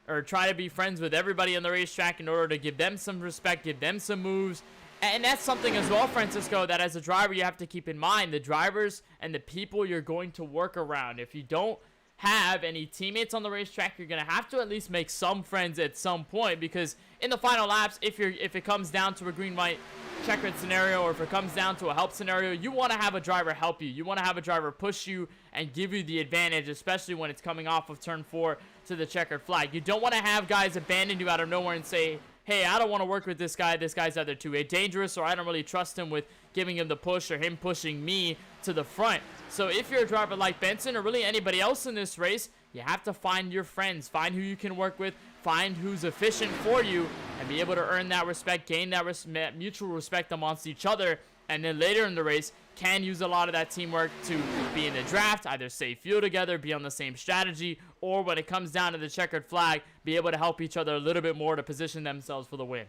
A: or try to be friends with everybody on the racetrack in order to give them some respect, give them some moves? And that's something as well, Francisco, that as a driver you have to keep in mind. The drivers and the people you're going to work around. If you don't have any teammates on the racetrack, you're going to have to at least make some friends at some point, because in the final laps, if it comes down to a green-white checkered scenario, or if it comes down to a help scenario, you want to have a driver help you. You want to have a driver push you and give you the advantage, especially when it's coming off of turn 4 to the checkered flag. You don't want to have guys abandon you out of nowhere and say, hey, I don't want to work with this guy. This guy's either too dangerous, or I don't really trust him with giving him the push, or him pushing me to the front. So if you're a driver like Benson, or really anybody else in this race, you have to find your friends, find who you can work with, find who's efficient for you, and be able to earn that respect, gain that mutual respect amongst each other. And then later in the race, can use a lot of that teamwork to be in the draft, either save fuel together, be on the same strategy, or when it comes down to the checkered flag, be able to help each other a little bit more to position themselves for the win.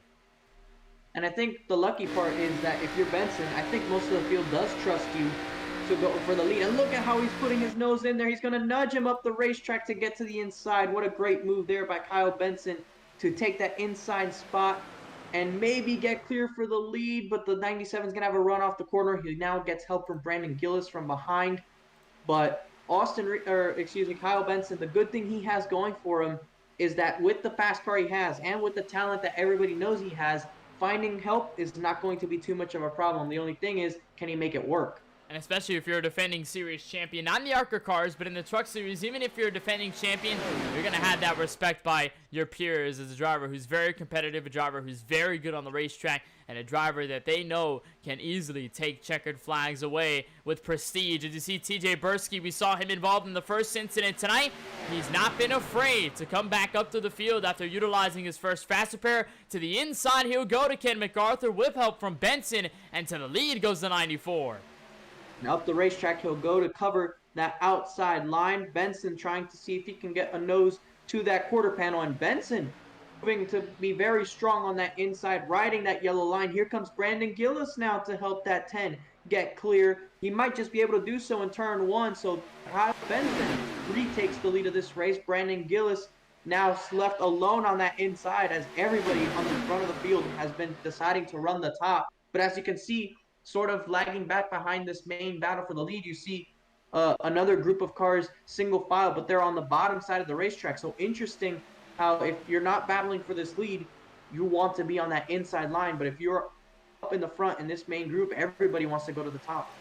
B: And I think the lucky part is that if you're Benson, I think most of the field does trust you to go for the lead. And look at how he's putting his nose in there. He's going to nudge him up the racetrack to get to the inside. What a great move there by Kyle Benson to take that inside spot and maybe get clear for the lead, but the 97 is going to have a run off the corner. He now gets help from Brandon Gillis from behind. But Kyle Benson, the good thing he has going for him is that with the fast car he has and with the talent that everybody knows he has, finding help is not going to be too much of a problem. The only thing is, can he make it work?
A: And especially if you're a defending series champion, not in the ARCA cars, but in the truck series, even if you're a defending champion, you're going to have that respect by your peers as a driver who's very competitive, a driver who's very good on the racetrack, and a driver that they know can easily take checkered flags away with prestige. As you see TJ Bursky, we saw him involved in the first incident tonight. He's not been afraid to come back up to the field after utilizing his first fast repair. To the inside, he'll go to Ken MacArthur with help from Benson, and to the lead goes the 94.
B: Now up the racetrack, he'll go to cover that outside line. Benson trying to see if he can get a nose to that quarter panel. And Benson moving to be very strong on that inside, riding that yellow line. Here comes Brandon Gillis now to help that 10 get clear. He might just be able to do so in turn 1. So Kyle Benson retakes the lead of this race. Brandon Gillis now left alone on that inside as everybody on the front of the field has been deciding to run the top. But as you can see, sort of lagging back behind this main battle for the lead, you see another group of cars single file, but they're on the bottom side of the racetrack. So interesting how if you're not battling for this lead, you want to be on that inside line. But if you're up in the front in this main group, everybody wants to go to the top.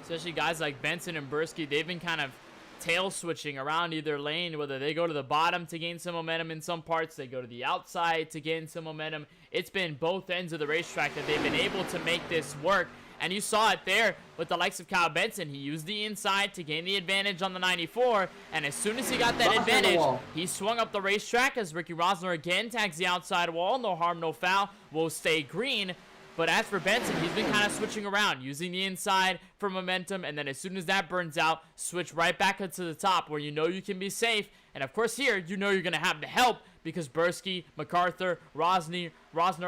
A: Especially guys like Benson and Bursky, they've been kind of tail switching around either lane, whether they go to the bottom to gain some momentum in some parts, they go to the outside to gain some momentum. It's been both ends of the racetrack that they've been able to make this work. And you saw it there with the likes of Kyle Benson. He used the inside to gain the advantage on the 94, and as soon as he got that advantage, he swung up the racetrack as Ricky Rosner again tags the outside wall. No harm, no foul. Will stay green. But as for Benson, he's been kind of switching around, using the inside for momentum, and then as soon as that burns out, switch right back into the top where you know you can be safe. And of course here, you know you're going to have the help because Bursky, MacArthur, Rosner,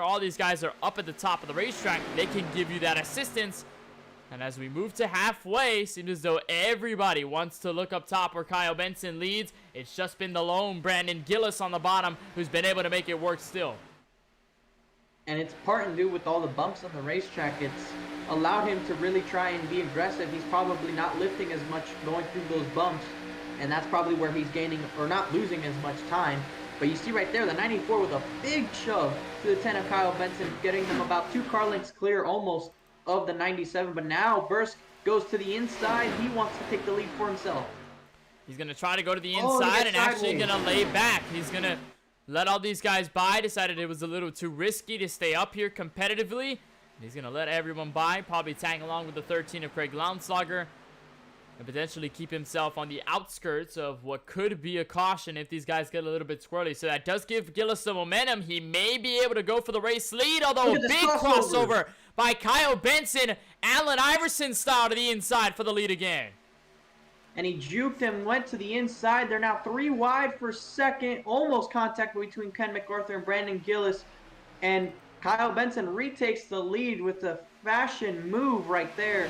A: all these guys are up at the top of the racetrack. They can give you that assistance. And as we move to halfway, seems as though everybody wants to look up top where Kyle Benson leads. It's just been the lone Brandon Gillis on the bottom who's been able to make it work still.
B: And it's part and due with all the bumps on the racetrack. It's allowed him to really try and be aggressive. He's probably not lifting as much going through those bumps, and that's probably where he's gaining or not losing as much time. But you see right there, the 94 with a big shove to the 10 of Kyle Benson, getting them about 2 car lengths clear almost of the 97. But now Bursk goes to the inside. He wants to take the lead for himself.
A: He's going to try to go to the inside and actually going to lay back. He's going to let all these guys by. Decided it was a little too risky to stay up here competitively. He's going to let everyone by. Probably tag along with the 13 of Craig Lounslager. And potentially keep himself on the outskirts of what could be a caution if these guys get a little bit squirrely. So that does give Gillis some momentum. He may be able to go for the race lead, although a big crossover by Kyle Benson. Allen Iverson style to the inside for the lead again.
B: And he juked him, went to the inside. They're now 3 wide for second. Almost contact between Ken MacArthur and Brandon Gillis. And Kyle Benson retakes the lead with a fashion move right there.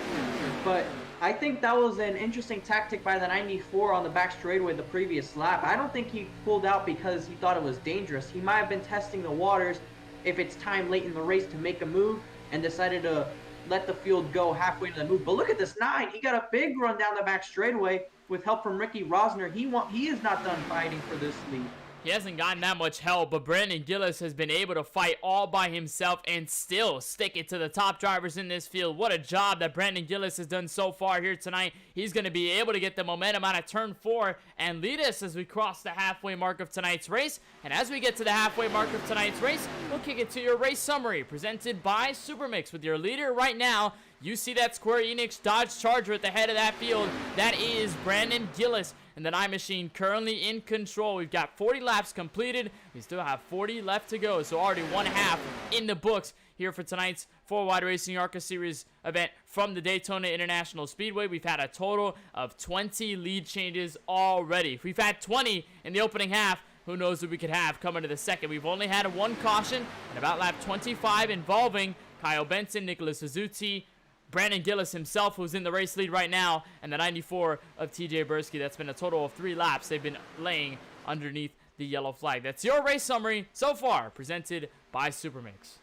B: But I think that was an interesting tactic by the 94 on the back straightaway the previous lap. I don't think he pulled out because he thought it was dangerous. He might have been testing the waters if it's time late in the race to make a move and decided to let the field go halfway to the move. But look at this 9. He got a big run down the back straightaway with help from Ricky Rosner. He is not done fighting for this lead.
A: He hasn't gotten that much help, but Brandon Gillis has been able to fight all by himself and still stick it to the top drivers in this field. What a job that Brandon Gillis has done so far here tonight. He's going to be able to get the momentum out of turn 4 and lead us as we cross the halfway mark of tonight's race. And as we get to the halfway mark of tonight's race, we'll kick it to your race summary presented by Supermix with your leader right now. You see that Square Enix Dodge Charger at the head of that field. That is Brandon Gillis. And the Night Machine currently in control. We've got 40 laps completed. We still have 40 left to go. So already 1/2 in the books here for tonight's 4Wide Racing ARCA Series event from the Daytona International Speedway. We've had a total of 20 lead changes already. If we've had 20 in the opening half, who knows what we could have coming to the second. We've only had 1 caution and about lap 25 involving Kyle Benson, Nicholas Suzuki, Brandon Gillis himself, who's in the race lead right now, and the 94 of TJ Bursky. That's been a total of 3 laps they've been laying underneath the yellow flag. That's your race summary so far, presented by Supermix.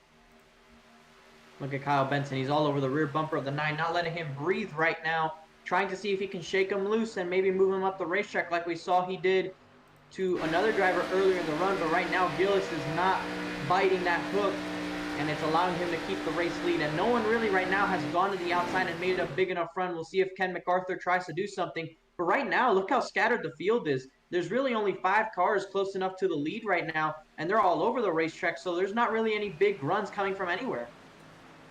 B: Look at Kyle Benson. He's all over the rear bumper of the 9, not letting him breathe right now, trying to see if he can shake him loose and maybe move him up the racetrack like we saw he did to another driver earlier in the run. But right now, Gillis is not biting that hook, and it's allowing him to keep the race lead. And no one really right now has gone to the outside and made a big enough run. We'll see if Ken MacArthur tries to do something. But right now, look how scattered the field is. There's really only 5 cars close enough to the lead right now, and they're all over the racetrack, so there's not really any big runs coming from anywhere.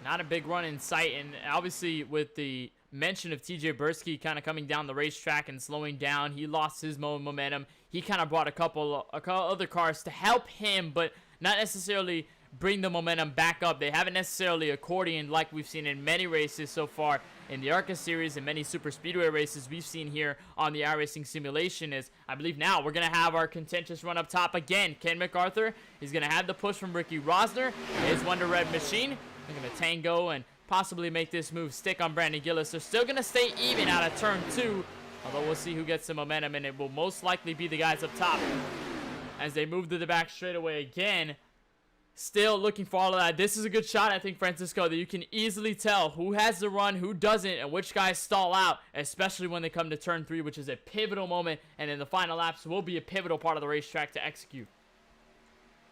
A: Not a big run in sight, and obviously with the mention of TJ Bursky kind of coming down the racetrack and slowing down, he lost his momentum. He kind of brought a couple other cars to help him, but not necessarily bring the momentum back up. They haven't necessarily accordioned like we've seen in many races so far in the ARCA series and many super speedway races we've seen here on the iRacing simulation. Is I believe now we're going to have our contentious run up top again. Ken MacArthur is going to have the push from Ricky Rosner. His Wonder Red Machine. They're going to tango and possibly make this move stick on Brandon Gillis. They're still going to stay even out of turn 2, although we'll see who gets the momentum, and it will most likely be the guys up top as they move to the back straightaway again. Still looking for all of that. This is a good shot, I think, Francisco, that you can easily tell who has the run, who doesn't, and which guys stall out, especially when they come to turn 3, which is a pivotal moment, and then the final laps will be a pivotal part of the racetrack to execute.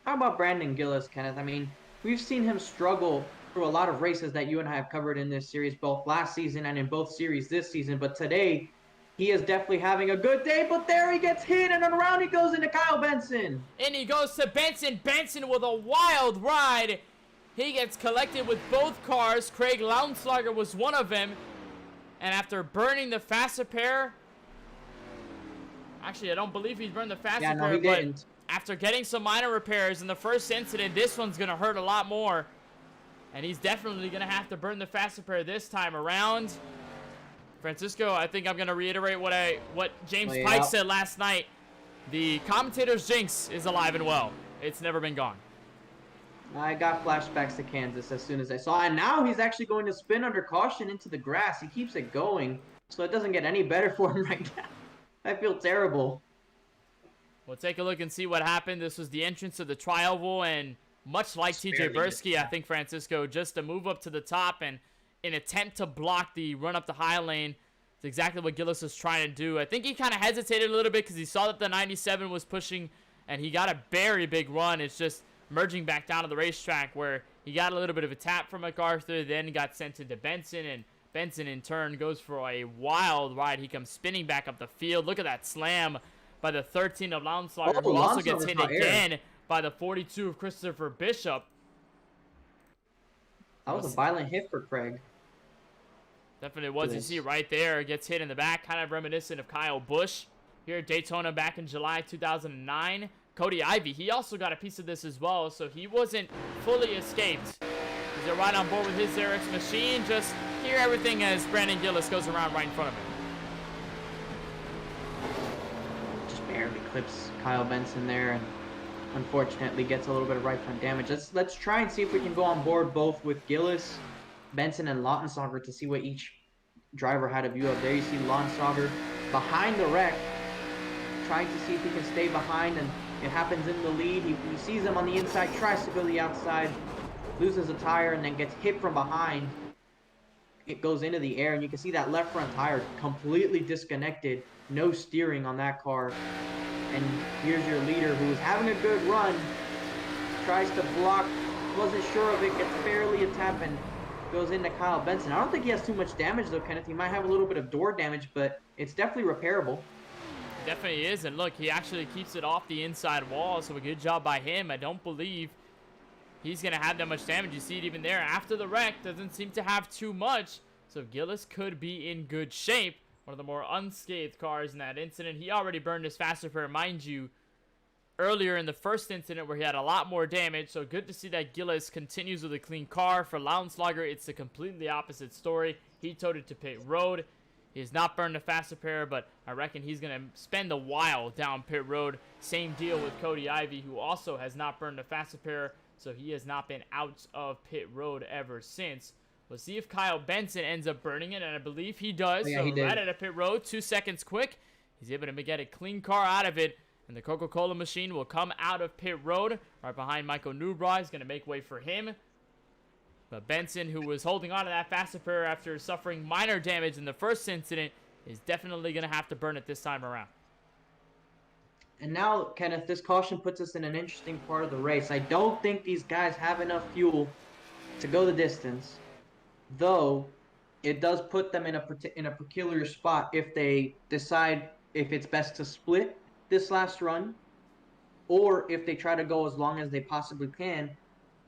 B: How about Brandon Gillis, Kenneth? I mean, we've seen him struggle through a lot of races that you and I have covered in this series, both last season and in both series this season, but today, he is definitely having a good day, but there he gets hit, and then around he goes into Kyle Benson.
A: And he goes to Benson. Benson with a wild ride. He gets collected with both cars. Craig Lauenslager was one of them. And after burning the faster pair... Actually, I don't believe he burned the faster pair.
B: No, he didn't.
A: After getting some minor repairs in the first incident, this one's going to hurt a lot more. And he's definitely going to have to burn the faster pair this time around. Francisco, I think I'm going to reiterate what James Pike said last night. The commentator's jinx is alive and well. It's never been gone.
B: I got flashbacks to Kansas as soon as I saw it. And now he's actually going to spin under caution into the grass. He keeps it going, so it doesn't get any better for him right now. I feel terrible.
A: We'll take a look and see what happened. This was the entrance of the tri-oval, and much like TJ Bursky, I think Francisco, just to move up to the top and in attempt to block the run up the high lane. It's exactly what Gillis was trying to do. I think he kind of hesitated a little bit because he saw that the 97 was pushing, and he got a very big run. It's just merging back down to the racetrack where he got a little bit of a tap from MacArthur, then got sent into Benson, and Benson in turn goes for a wild ride. He comes spinning back up the field. Look at that slam by the 13 of Lauenslager, who also gets hit again by the 42 of Christopher Bishop.
B: That was a violent hit for Craig.
A: Definitely was. You see right there, gets hit in the back, kind of reminiscent of Kyle Busch here at Daytona back in July 2009. Cody Ivey, he also got a piece of this as well, so he wasn't fully escaped. He's right on board with his Xerox machine. Just hear everything as Brandon Gillis goes around right in front of him.
B: Just barely clips Kyle Benson there, and unfortunately gets a little bit of right front damage. Let's try and see if we can go on board both with Gillis, Benson, and Lautenslager to see what each driver had a view of. There you see Lautenslager behind the wreck, trying to see if he can stay behind, and it happens in the lead. He sees him on the inside, tries to go to the outside, loses a tire, and then gets hit from behind. It goes into the air, and you can see that left front tire completely disconnected. No steering on that car. And here's your leader, who was having a good run, tries to block, wasn't sure of it, gets barely a tap, and goes into Kyle Benson. I don't think he has too much damage though, Kenneth. He might have a little bit of door damage, but it's definitely repairable.
A: Definitely is, and look, he actually keeps it off the inside wall, so a good job by him. I don't believe he's going to have that much damage. You see it even there after the wreck. Doesn't seem to have too much, so Gillis could be in good shape. One of the more unscathed cars in that incident. He already burned his faster pair, mind you, earlier in the first incident where he had a lot more damage. So good to see that Gillis continues with a clean car. For Lauenslager, it's the completely opposite story. He towed it to pit road. He has not burned a faster pair, but I reckon he's going to spend a while down pit road. Same deal with Cody Ivey, who also has not burned a faster pair, so he has not been out of pit road ever since. We'll see if Kyle Benson ends up burning it, and I believe he does.
B: Yeah,
A: so
B: he did.
A: Right at a pit road, 2 seconds quick. He's able to get a clean car out of it, and the Coca-Cola machine will come out of pit road right behind Michael Newbra. He's going to make way for him. But Benson, who was holding on to that faster pair after suffering minor damage in the first incident, is definitely going to have to burn it this time around.
B: And now, Kenneth, this caution puts us in an interesting part of the race. I don't think these guys have enough fuel to go the distance, though it does put them in a peculiar spot if they decide if it's best to split this last run, or if they try to go as long as they possibly can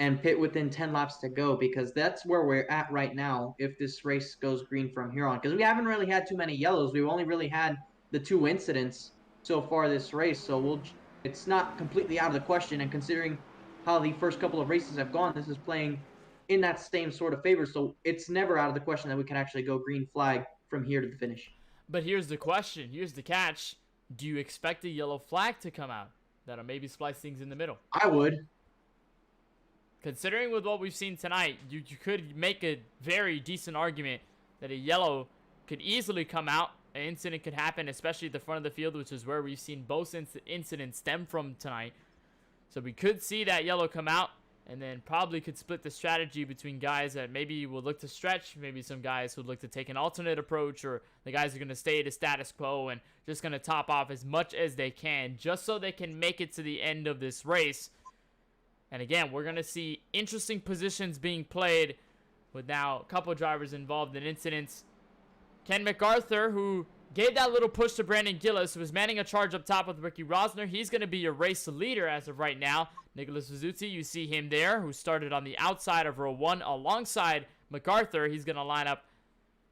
B: and pit within 10 laps to go, because that's where we're at right now if this race goes green from here on. Because we haven't really had too many yellows. We've only really had the 2 incidents so far this race, so it's not completely out of the question. And considering how the first couple of races have gone, this is playing in that same sort of favor, so it's never out of the question that we can actually go green flag from here to the finish.
A: But here's the question, here's the catch. Do you expect a yellow flag to come out that'll maybe splice things in the middle?
B: I would.
A: Considering with what we've seen tonight, you could make a very decent argument that a yellow could easily come out. An incident could happen, especially at the front of the field, which is where we've seen both incidents stem from tonight. So we could see that yellow come out, and then probably could split the strategy between guys that maybe will look to stretch, maybe some guys who look to take an alternate approach, or the guys who are going to stay at a status quo and just going to top off as much as they can, just so they can make it to the end of this race. And again, we're going to see interesting positions being played with now a couple drivers involved in incidents. Ken MacArthur, who gave that little push to Brandon Gillis, who was manning a charge up top with Ricky Rosner. He's going to be your race leader as of right now. Nicholas Vizuzzi, you see him there, who started on the outside of row 1 alongside MacArthur. He's going to line up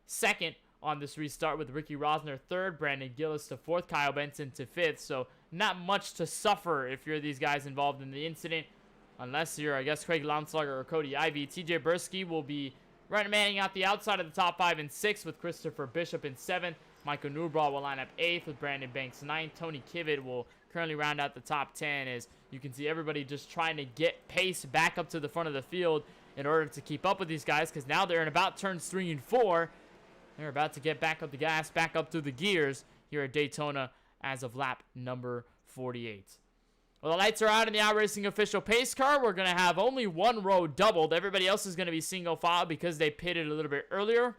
A: second on this restart with Ricky Rosner third, Brandon Gillis to fourth, Kyle Benson to fifth. So not much to suffer if you're these guys involved in the incident, unless you're, I guess, Craig Launslager or Cody Ivey. TJ Bursky will be manning out the outside of the top 5 and 6 with Christopher Bishop in 7th. Michael Newbraw will line up 8th with Brandon Banks 9th. Tony Kivitt will currently round out the top 10, as you can see everybody just trying to get pace back up to the front of the field in order to keep up with these guys, because now they're in about turns 3 and 4. They're about to get back up the gas, back up through the gears here at Daytona as of lap number 48. Well, the lights are out in the iRacing official pace car. We're going to have only one row doubled. Everybody else is going to be single file because they pitted a little bit earlier.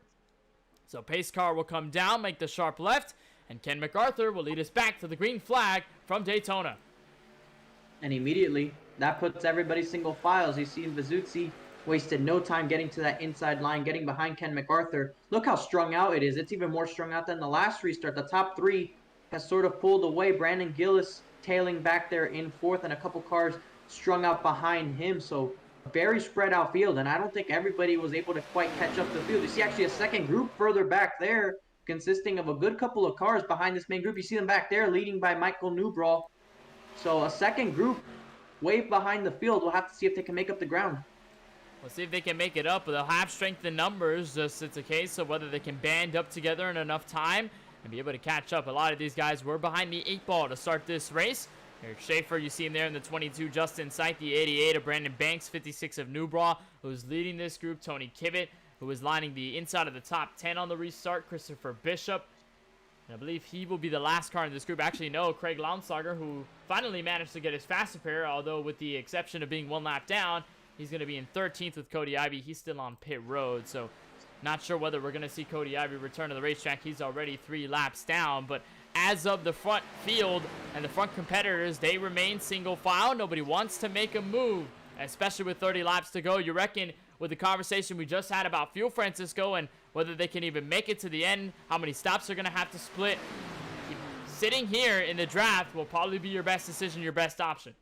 A: So pace car will come down, make the sharp left, and Ken MacArthur will lead us back to the green flag from Daytona.
B: And immediately, that puts everybody single files. You see Vizuzzi wasted no time getting to that inside line, getting behind Ken MacArthur. Look how strung out it is. It's even more strung out than the last restart. The top 3 has sort of pulled away. Brandon Gillis tailing back there in 4th, and a couple cars strung out behind him. So very spread out field, and I don't think everybody was able to quite catch up the field. You see actually a second group further back there, consisting of a good couple of cars behind this main group. You see them back there leading by Michael Newbraw. So a second group way behind the field. We'll have to see if they can make up the ground.
A: We'll see if they can make it up. They'll have strength in numbers. Just it's a case of whether they can band up together in enough time and be able to catch up. A lot of these guys were behind the 8 ball to start this race. Eric Schaefer, you see him there in the 22, Justin Sight, the 88 of Brandon Banks, 56 of Newbraw, who's leading this group. Tony Kivitt, who is lining the inside of the top 10 on the restart. Christopher Bishop, and I believe he will be the last car in this group. Actually, no, Craig Launslager, who finally managed to get his fast repair, although with the exception of being 1 lap down, he's going to be in 13th with Cody Ivey. He's still on pit road, so not sure whether we're going to see Cody Ivey return to the racetrack. He's already 3 laps down, but as of the front field and the front competitors, they remain single file. Nobody wants to make a move, especially with 30 laps to go. You reckon with the conversation we just had about fuel, Francisco, and whether they can even make it to the end, how many stops they're going to have to split, sitting here in the draft will probably be your best decision, your best option.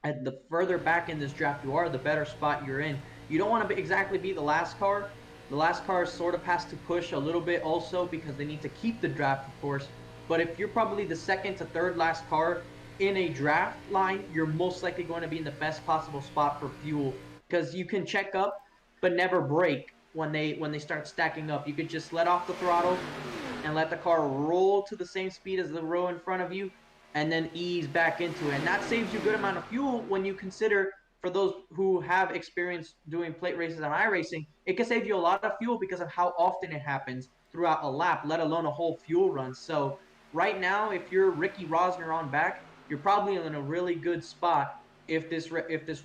B: And the further back in this draft you are, the better spot you're in. You don't want to exactly be the last car. The last car sort of has to push a little bit also because they need to keep the draft, of course. But if you're probably the second to third last car in a draft line, you're most likely going to be in the best possible spot for fuel, because you can check up but never brake when they start stacking up. You could just let off the throttle and let the car roll to the same speed as the row in front of you and then ease back into it. And that saves you a good amount of fuel when you consider, for those who have experience doing plate races on iRacing, it can save you a lot of fuel because of how often it happens throughout a lap, let alone a whole fuel run. So right now, if you're Ricky Rosner on back, you're probably in a really good spot if this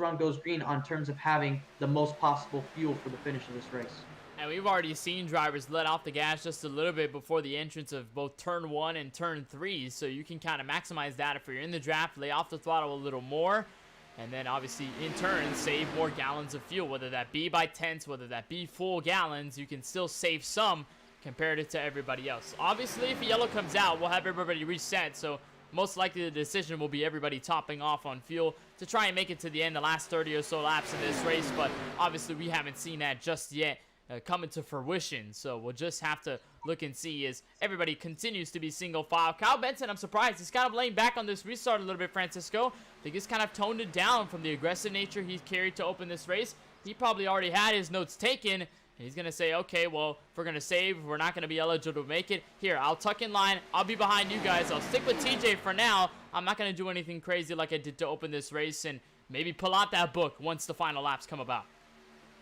B: run goes green on terms of having the most possible fuel for the finish of this race.
A: And we've already seen drivers let off the gas just a little bit before the entrance of both turn 1 and turn 3, so you can kind of maximize that if you're in the draft, lay off the throttle a little more, and then obviously in turn save more gallons of fuel, whether that be by tenths, whether that be full gallons. You can still save some compared it to everybody else. Obviously, if yellow comes out, we'll have everybody reset, so most likely the decision will be everybody topping off on fuel to try and make it to the end, the last 30 or so laps in this race, but obviously we haven't seen that just yet coming to fruition, so we'll just have to look and see as everybody continues to be single file. Kyle Benson, I'm surprised, he's kind of laying back on this restart a little bit, Francisco. I think he's kind of toned it down from the aggressive nature he's carried to open this race. He probably already had his notes taken, and he's going to say, okay, well, if we're going to save, we're not going to be eligible to make it. Here, I'll tuck in line. I'll be behind you guys. I'll stick with TJ for now. I'm not going to do anything crazy like I did to open this race, and maybe pull out that book once the final laps come about.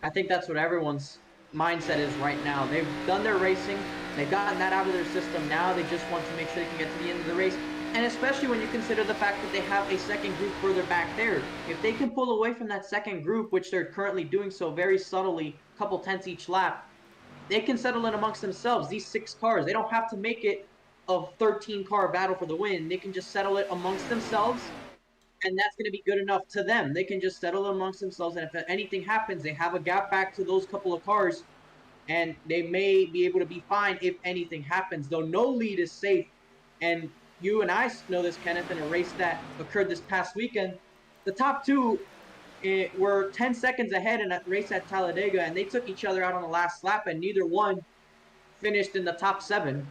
B: I think that's what everyone's mindset is right now. They've done their racing. They've gotten that out of their system. Now they just want to make sure they can get to the end of the race. And especially when you consider the fact that they have a second group further back there. If they can pull away from that second group, which they're currently doing so very subtly, a couple tenths each lap, they can settle it amongst themselves. These 6 cars, they don't have to make it a 13-car battle for the win. They can just settle it amongst themselves, and that's going to be good enough to them. They can just settle it amongst themselves, and if anything happens, they have a gap back to those couple of cars, and they may be able to be fine if anything happens, though no lead is safe. And you and I know this, Kenneth, in a race that occurred this past weekend. the top two were 10 seconds ahead in a race at Talladega, and they took each other out on the last lap, and neither one finished in the top 7.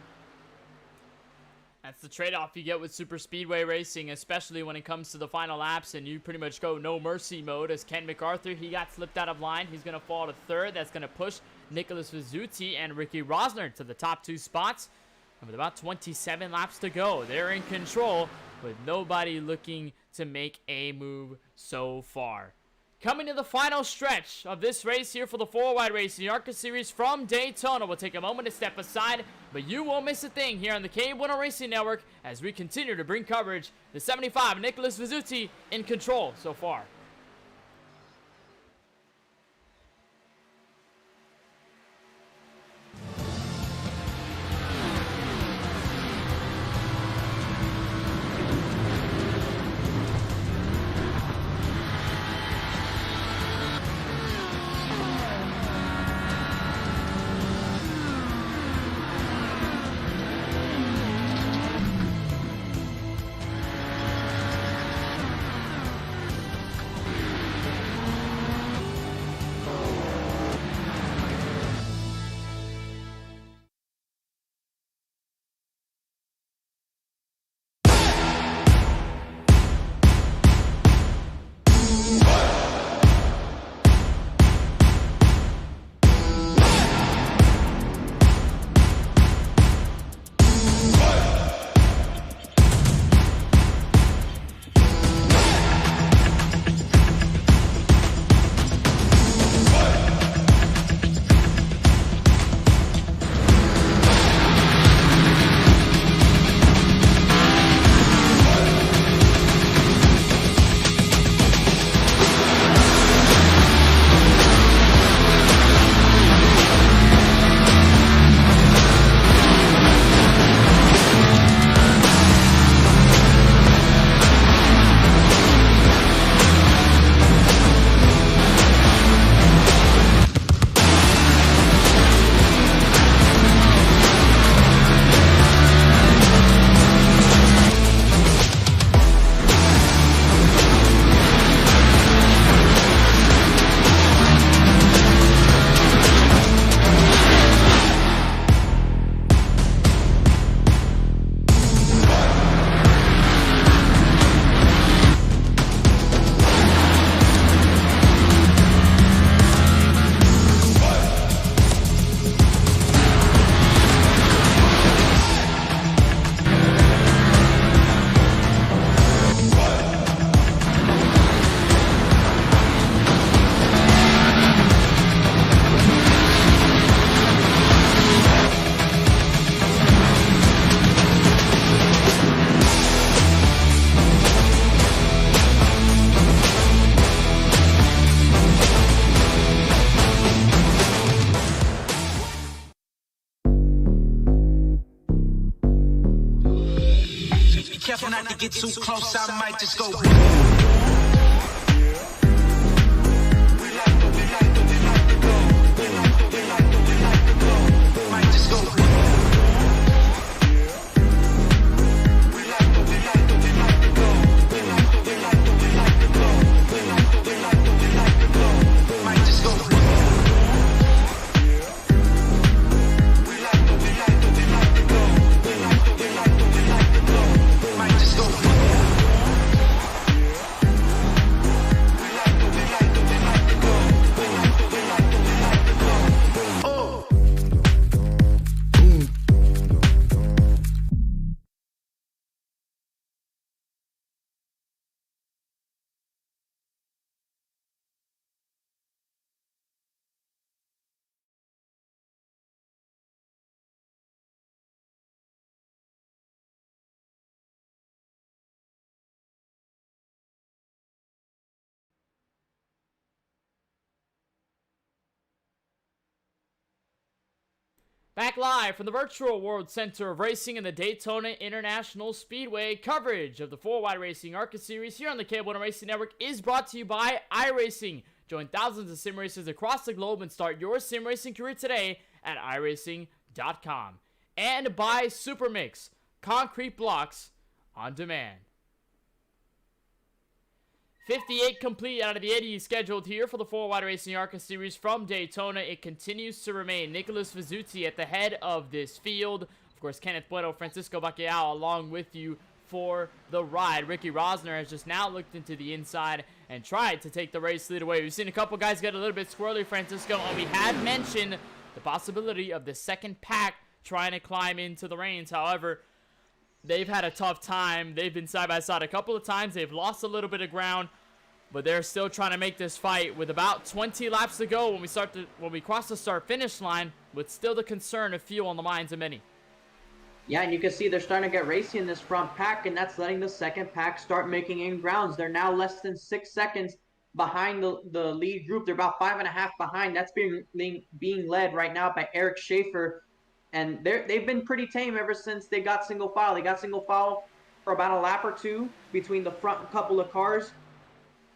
A: That's the trade-off you get with super speedway racing, especially when it comes to the final laps, and you pretty much go no mercy mode. As Ken MacArthur, he got slipped out of line. He's going to fall to 3rd. That's going to push Nicholas Vizzuti and Ricky Rosner to the top 2 spots. And with about 27 laps to go, they're in control with nobody looking to make a move so far. Coming to the final stretch of this race here for the 4-Wide Racing ARCA Series from Daytona. We'll take a moment to step aside, but you won't miss a thing here on the KBueno Racing Network as we continue to bring coverage. The 75, Nicholas Vizzuti, in control so far.
C: Careful not to get too close, I might just go. Might just go. Might just go.
A: Back live from the Virtual World Center of Racing in the Daytona International Speedway. Coverage of the 4-Wide Racing ARCA Series here on the KBueno Racing Network is brought to you by iRacing. Join thousands of sim racers across the globe and start your sim racing career today at iRacing.com. And by Supermix, concrete blocks on demand. 58 complete out of the 80 scheduled here for the 4-Wide Racing ARCA Series from Daytona. It continues to remain Nicholas Vizzuti at the head of this field. Of course, Kenneth Bueno, Francisco Bacalhau along with you for the ride. Ricky Rosner has just now looked into the inside and tried to take the race lead away. We've seen a couple guys get a little bit squirrely, Francisco, and we have mentioned the possibility of the second pack trying to climb into the reins. However, they've had a tough time. They've been side by side a couple of times. They've lost a little bit of ground, but they're still trying to make this fight with about 20 laps to go when we cross the start-finish line, with still the concern of fuel on the minds of many.
B: Yeah, and you can see they're starting to get racy in this front pack, and that's letting the second pack start making in grounds. They're now less than 6 seconds behind the lead group. They're about 5.5 behind. That's being led right now by Eric Schaefer. And they've been pretty tame ever since they got single file. They got single file for about a lap or two between the front couple of cars.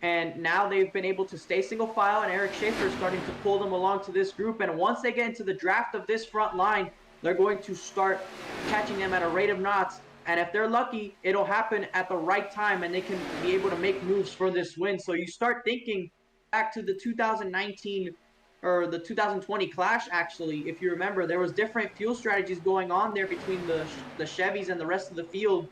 B: And now they've been able to stay single file, and Eric Schaefer is starting to pull them along to this group. And once they get into the draft of this front line, they're going to start catching them at a rate of knots. And if they're lucky, it'll happen at the right time, and they can be able to make moves for this win. So you start thinking back to the 2019 or the 2020 Clash, actually. If you remember, there was different fuel strategies going on there between the Chevys and the rest of the field.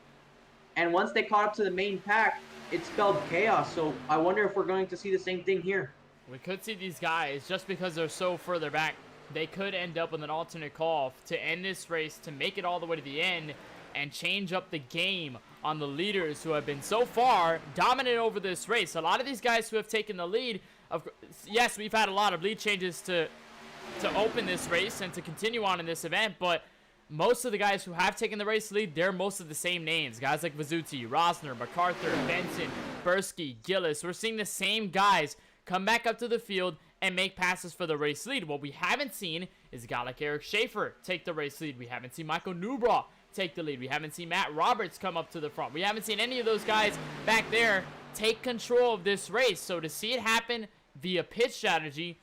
B: And once they caught up to the main pack, it spelled chaos. So I wonder if we're going to see the same thing here.
A: We could see these guys, just because they're so further back, they could end up with an alternate call to end this race, to make it all the way to the end, and change up the game on the leaders who have been so far dominant over this race. A lot of these guys who have taken the lead, yes, we've had a lot of lead changes to open this race and to continue on in this event, but most of the guys who have taken the race lead, they're most of the same names. Guys like Vizzuti, Rosner, MacArthur, Benson, Bursky, Gillis. We're seeing the same guys come back up to the field and make passes for the race lead. What we haven't seen is a guy like Eric Schaefer take the race lead. We haven't seen Michael Newbraw take the lead. We haven't seen Matt Roberts come up to the front. We haven't seen any of those guys back there take control of this race. So to see it happen via pit strategy,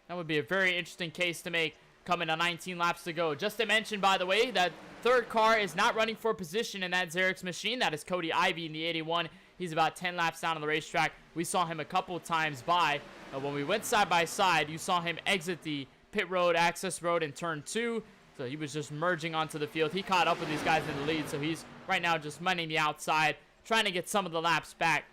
A: that would be a very interesting case to make coming to 19 laps to go. Just to mention, by the way, that third car is not running for position in that Xerix machine. That is Cody Ivey in the 81. He's about 10 laps down on the racetrack. We saw him a couple times by. When we went side by side, you saw him exit the pit road, access road in turn 2. So he was just merging onto the field. He caught up with these guys in the lead, so he's right now just minding the outside, trying to get some of the laps back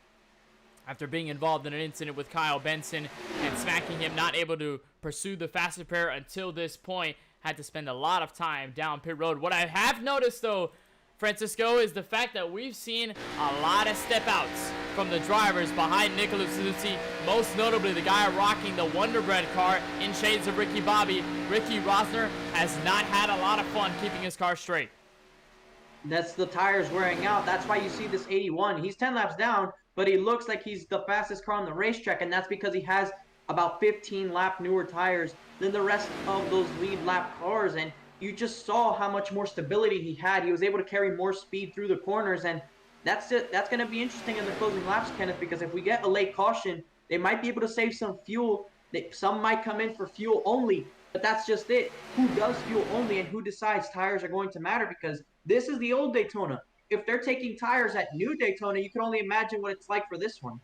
A: after being involved in an incident with Kyle Benson and smacking him, not able to pursue the fastest pair until this point. Had to spend a lot of time down pit road. What I have noticed, though, Francisco, is the fact that we've seen a lot of step outs from the drivers behind Nicholas Vizzuti, most notably the guy rocking the Wonder Bread car in shades of Ricky Bobby. Ricky Rosner has not had a lot of fun keeping his car straight.
B: That's the tires wearing out. That's why you see this 81. He's 10 laps down, but he looks like he's the fastest car on the racetrack, and that's because he has about 15 lap newer tires than the rest of those lead lap cars. And you just saw how much more stability he had. He was able to carry more speed through the corners, and that's it. That's going to be interesting in the closing laps, Kenneth, because if we get a late caution, they might be able to save some fuel. Some might come in for fuel only, but that's just it. Who does fuel only and who decides tires are going to matter? Because this is the old Daytona. If they're taking tires at new Daytona, you can only imagine what it's like for this one.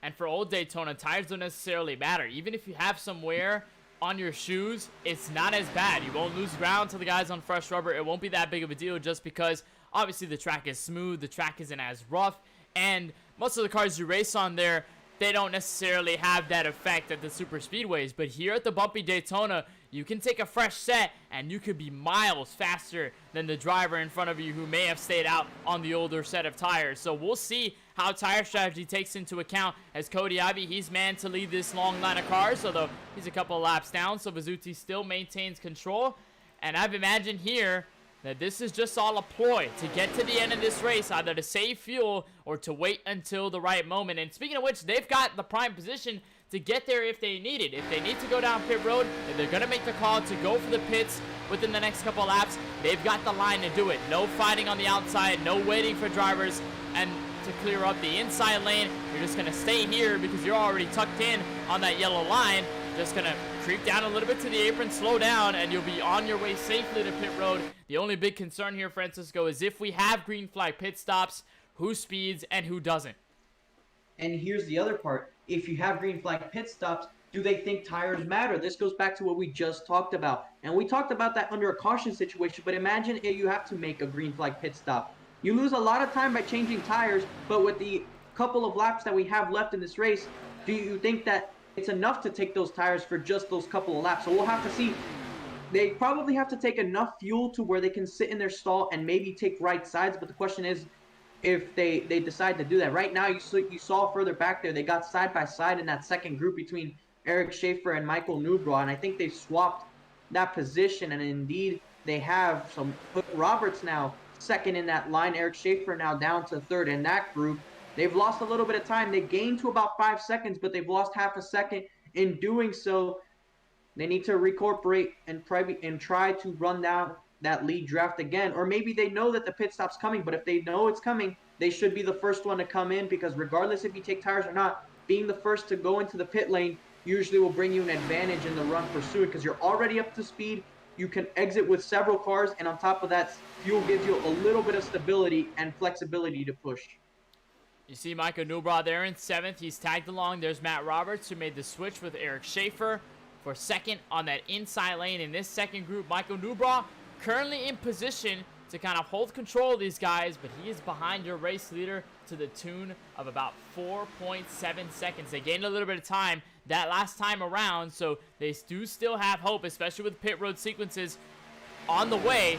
A: And for old Daytona, tires don't necessarily matter. Even if you have some wear on your shoes, it's not as bad. You won't lose ground to the guys on fresh rubber. It won't be that big of a deal, just because obviously the track is smooth, the track isn't as rough, and most of the cars you race on there, they don't necessarily have that effect at the super speedways. But here at the bumpy Daytona, you can take a fresh set and you could be miles faster than the driver in front of you who may have stayed out on the older set of tires. So we'll see how tire strategy takes into account as Cody Ivey, he's manned to lead this long line of cars, although he's a couple of laps down, so Vizzuti still maintains control. And I've imagined here that this is just all a ploy to get to the end of this race, either to save fuel or to wait until the right moment. And speaking of which, they've got the prime position to get there if they need it. If they need to go down pit road, if they're going to make the call to go for the pits within the next couple of laps, they've got the line to do it. No fighting on the outside, no waiting for drivers and to clear up the inside lane. You're just going to stay here because you're already tucked in on that yellow line. Just going to creep down a little bit to the apron, slow down, and you'll be on your way safely to pit road. The only big concern here, Francisco, is if we have green flag pit stops, who speeds and who doesn't.
B: And here's the other part. If you have green flag pit stops, do they think tires matter? This goes back to what we just talked about. And we talked about that under a caution situation, but imagine if you have to make a green flag pit stop. You lose a lot of time by changing tires, but with the couple of laps that we have left in this race, do you think that it's enough to take those tires for just those couple of laps? So we'll have to see. They probably have to take enough fuel to where they can sit in their stall and maybe take right sides, but the question is, if they decide to do that. Right now, you saw further back there, they got side by side in that second group between Eric Schaefer and Michael Newbraw, and I think they swapped that position, and indeed they have. So put Roberts now second in that line, Eric Schaefer now down to third in that group. They've lost a little bit of time. They gained to about 5 seconds, but they've lost half a second in doing so. They need to recuperate and try to run down that lead draft again, or maybe they know that the pit stop's coming, but if they know it's coming, they should be the first one to come in, because regardless if you take tires or not, being the first to go into the pit lane usually will bring you an advantage in the run pursuit, because you're already up to speed, you can exit with several cars, and on top of that, fuel gives you a little bit of stability and flexibility to push.
A: You see Michael Newbraw there in 7th. He's tagged along. There's Matt Roberts, who made the switch with Eric Schaefer for second on that inside lane in this second group. Michael Newbraw currently in position to kind of hold control of these guys, but he is behind your race leader to the tune of about 4.7 seconds. They gained a little bit of time that last time around, so they do still have hope, especially with pit road sequences on the way.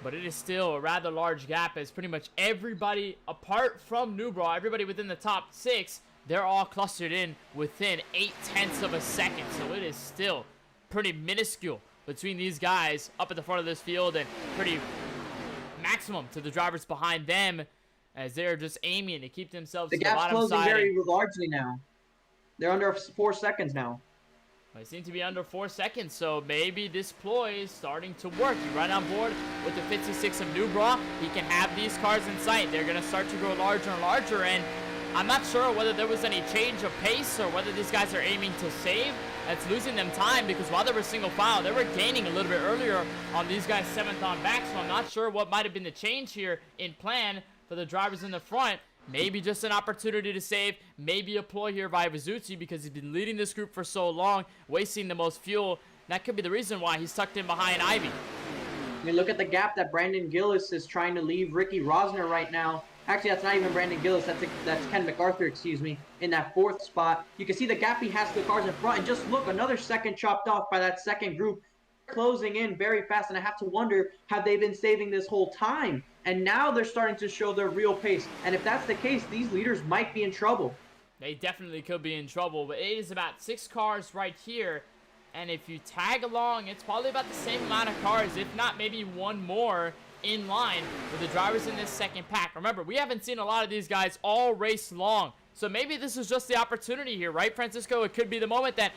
A: But it is still a rather large gap, as pretty much everybody, apart from Newbraw, everybody within the top 6, they're all clustered in within 0.8 of a second. So it is still pretty minuscule between these guys up at the front of this field, and pretty maximum to the drivers behind them, as they're just aiming to keep themselves to the bottom side.
B: The gap's closing very largely now. They're under 4 seconds now.
A: They seem to be under 4 seconds, so maybe this ploy is starting to work. You run on board with the 56 of Newbraw. He can have these cars in sight. They're going to start to grow larger and larger, and I'm not sure whether there was any change of pace or whether these guys are aiming to save. That's losing them time, because while they were single file, they were gaining a little bit earlier on these guys 7th on back, so I'm not sure what might have been the change here in plan for the drivers in the front. Maybe just an opportunity to save, maybe a ploy here by Vizuzzi, because he's been leading this group for so long, wasting the most fuel. That could be the reason why he's tucked in behind Ivy.
B: I mean, look at the gap that Brandon Gillis is trying to leave Ricky Rosner right now. Actually, that's not even Brandon Gillis. That's Ken MacArthur, excuse me, in that 4th spot. You can see the gap he has to the cars in front. And just look, another second chopped off by that second group. Closing in very fast. And I have to wonder, have they been saving this whole time? And now they're starting to show their real pace. And if that's the case, these leaders might be in trouble.
A: They definitely could be in trouble. But it is about 6 cars right here. And if you tag along, it's probably about the same amount of cars, if not maybe one more, in line with the drivers in this second pack. Remember, we haven't seen a lot of these guys all race long, so maybe this is just the opportunity here, right, Francisco? It could be the moment that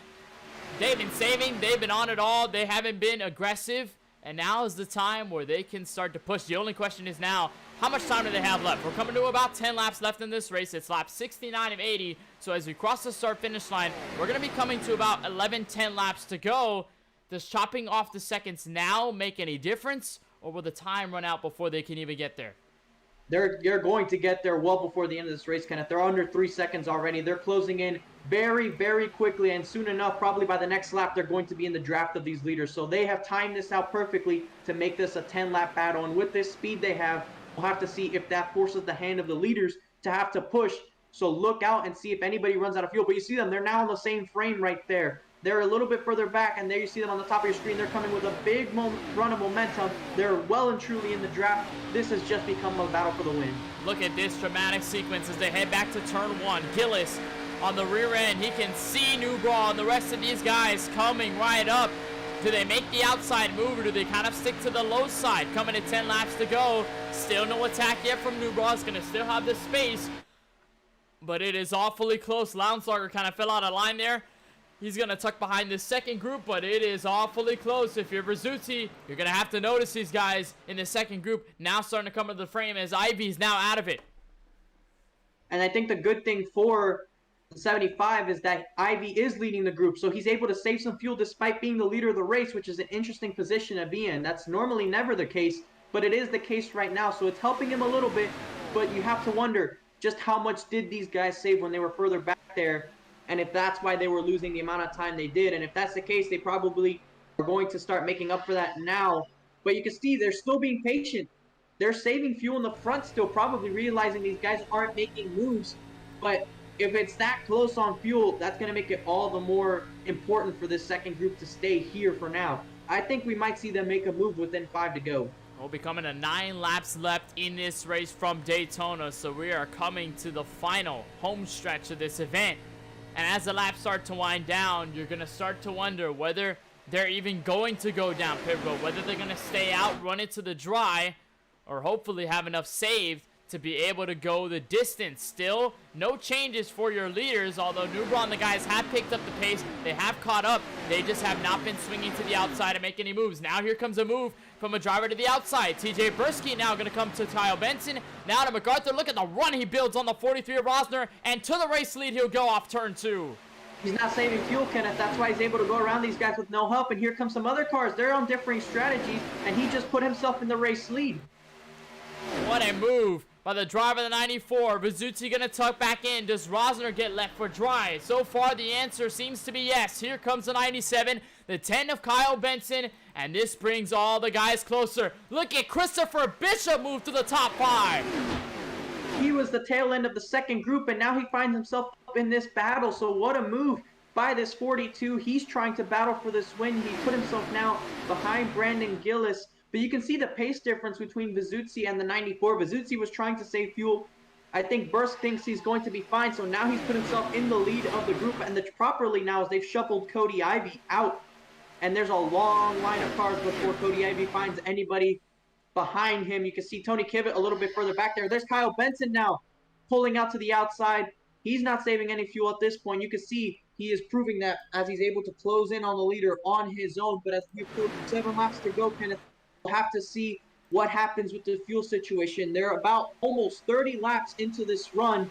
A: they've been saving, they've been on it all, they haven't been aggressive, and now is the time where they can start to push. The only question is now, how much time do they have left? We're coming to about 10 laps left in this race. It's lap 69 of 80, so as we cross the start-finish line, we're going to be coming to about 10 laps to go. Does chopping off the seconds now make any difference, or will the time run out before they can even get there?
B: They're going to get there well before the end of this race, Kenneth. They're under 3 seconds already. They're closing in very, very quickly, and soon enough, probably by the next lap, they're going to be in the draft of these leaders. So they have timed this out perfectly to make this a 10-lap battle, and with this speed they have, we'll have to see if that forces the hand of the leaders to have to push. So look out and see if anybody runs out of fuel. But you see them, they're now on the same frame right there. They're a little bit further back, and there you see them on the top of your screen. They're coming with a big run of momentum. They're well and truly in the draft. This has just become a battle for the win.
A: Look at this dramatic sequence as they head back to turn 1. Gillis on the rear end. He can see Newbraw and the rest of these guys coming right up. Do they make the outside move, or do they kind of stick to the low side? Coming to 10 laps to go. Still no attack yet from Newbraw. It's going to still have the space, but it is awfully close. Lounslager kind of fell out of line there. He's going to tuck behind this second group, but it is awfully close. If you're Vizuzzi, you're going to have to notice these guys in the second group now starting to come to the frame, as Ivy's now out of it.
B: And I think the good thing for 75 is that Ivy is leading the group, so he's able to save some fuel despite being the leader of the race, which is an interesting position to be in. That's normally never the case, but it is the case right now, so it's helping him a little bit. But you have to wonder, just how much did these guys save when they were further back there, and if that's why they were losing the amount of time they did. And if that's the case, they probably are going to start making up for that now. But you can see they're still being patient. They're saving fuel in the front still, probably realizing these guys aren't making moves. But if it's that close on fuel, that's going to make it all the more important for this second group to stay here for now. I think we might see them make a move within 5 to go.
A: We'll be coming to 9 laps left in this race from Daytona, so we are coming to the final home stretch of this event. And as the laps start to wind down, you're going to start to wonder whether they're even going to go down pit road, whether they're going to stay out, run it to the dry, or hopefully have enough saved to be able to go the distance. Still, no changes for your leaders, although Nubra and the guys have picked up the pace. They have caught up. They just have not been swinging to the outside and make any moves. Now here comes a move from a driver to the outside. TJ Bursky now going to come to Kyle Benson. Now to MacArthur. Look at the run he builds on the 43 of Rosner. And to the race lead, he'll go off turn 2.
B: He's not saving fuel, Kenneth. That's why he's able to go around these guys with no help. And here come some other cars. They're on differing strategies, and he just put himself in the race lead.
A: What a move by the driver of the 94. Vizuzzi gonna tuck back in. Does Rosner get left for dry? So far, the answer seems to be yes. Here comes the 97, the 10 of Kyle Benson, and this brings all the guys closer. Look at Christopher Bishop move to the top 5.
B: He was the tail end of the second group, and now he finds himself up in this battle. So what a move by this 42. He's trying to battle for this win. He put himself now behind Brandon Gillis. But you can see the pace difference between Vizuzzi and the 94. Vizuzzi was trying to save fuel. I think Burst thinks he's going to be fine, so now he's put himself in the lead of the group. And the properly now is they've shuffled Cody Ivy out. And there's a long line of cars before Cody Ivy finds anybody behind him. You can see Tony Kibbett a little bit further back there. There's Kyle Benson now pulling out to the outside. He's not saving any fuel at this point. You can see he is proving that as he's able to close in on the leader on his own. But as we put 7 laps to go, Kenneth, we'll have to see what happens with the fuel situation. They're about almost 30 laps into this run.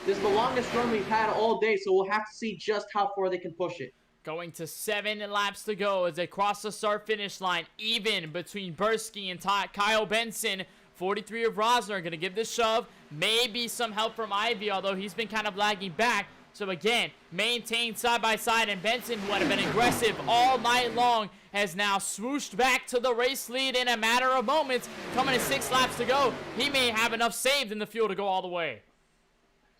B: This is the longest run we've had all day, so we'll have to see just how far they can push it.
A: Going to 7 laps to go as they cross the start-finish line. Even between Bursky and Kyle Benson. 43 of Rosner going to give this shove. Maybe some help from Ivy, although he's been kind of lagging back. So again, maintained side by side, and Benson, who had been aggressive all night long, has now swooshed back to the race lead in a matter of moments. Coming to 6 laps to go, he may have enough saved in the fuel to go all the way.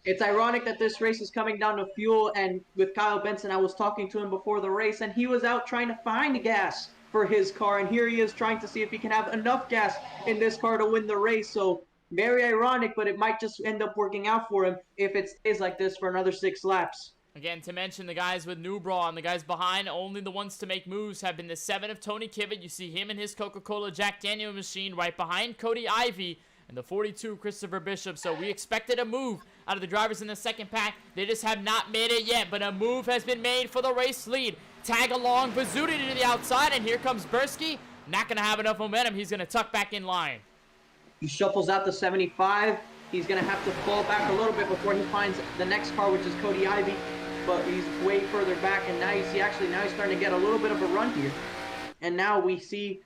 B: It's ironic that this race is coming down to fuel, and with Kyle Benson, I was talking to him before the race, and he was out trying to find gas for his car, and here he is trying to see if he can have enough gas in this car to win the race. So very ironic, but it might just end up working out for him if it stays like this for another 6 laps.
A: Again, to mention the guys with Nubra and the guys behind, only the ones to make moves have been the 7 of Tony Kibbett. You see him and his Coca-Cola Jack Daniel machine right behind Cody Ivy, and the 42 Christopher Bishop. So we expected a move out of the drivers in the second pack. They just have not made it yet, but a move has been made for the race lead. Tag along Vizzuti to the outside, and here comes Bursky. Not going to have enough momentum. He's going to tuck back in line.
B: He shuffles out the 75. He's going to have to fall back a little bit before he finds the next car, which is Cody Ivy. But he's way further back, and now you see now he's starting to get a little bit of a run here. And now we see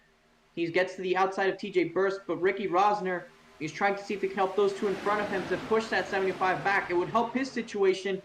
B: he gets to the outside of TJ Burst, but Ricky Rosner, he's trying to see if he can help those 2 in front of him to push that 75 back. It would help his situation,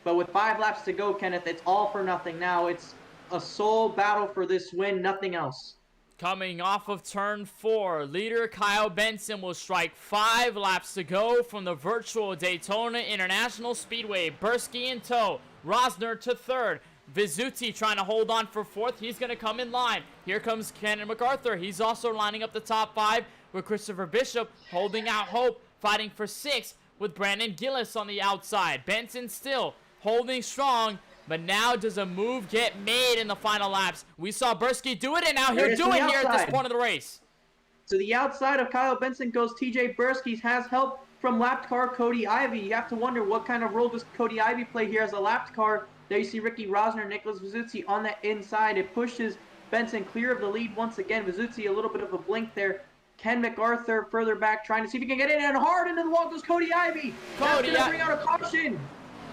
B: but with 5 laps to go, Kenneth, it's all for nothing now. It's a sole battle for this win, nothing else.
A: Coming off of turn 4, leader Kyle Benson will strike 5 laps to go from the virtual Daytona International Speedway. Bursky in tow, Rosner to 3rd. Vizzuti trying to hold on for 4th. He's going to come in line. Here comes Kenneth MacArthur. He's also lining up the top 5 with Christopher Bishop holding out hope, fighting for 6th with Brandon Gillis on the outside. Benson still holding strong. But now does a move get made in the final laps? We saw Bursky do it, and now he'll do it here at this point of the race.
B: To the outside of Kyle Benson goes TJ Bursky. Has help from lapped car Cody Ivy. You have to wonder what kind of role does Cody Ivy play here as a lapped car. There you see Ricky Rosner, Nicholas Vizzuti on that inside. It pushes Benson clear of the lead once again. Vizzuti a little bit of a blink there. Ken MacArthur further back trying to see if he can get in, and hard into the wall goes Cody Ivy. That's going to bring out a caution.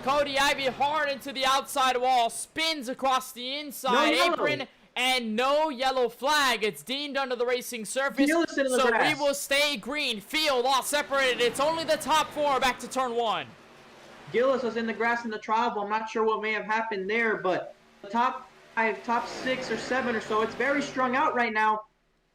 A: Cody Ivy hard into the outside wall, spins across the inside apron, and no yellow flag. It's deemed under the racing surface,
B: Gillis in the
A: so
B: grass.
A: we will stay green. Field all separated. It's only the top 4 back to turn 1.
B: Gillis was in the grass in the trial, but I'm not sure what may have happened there, but the top 5, top 6 or 7 or so, it's very strung out right now.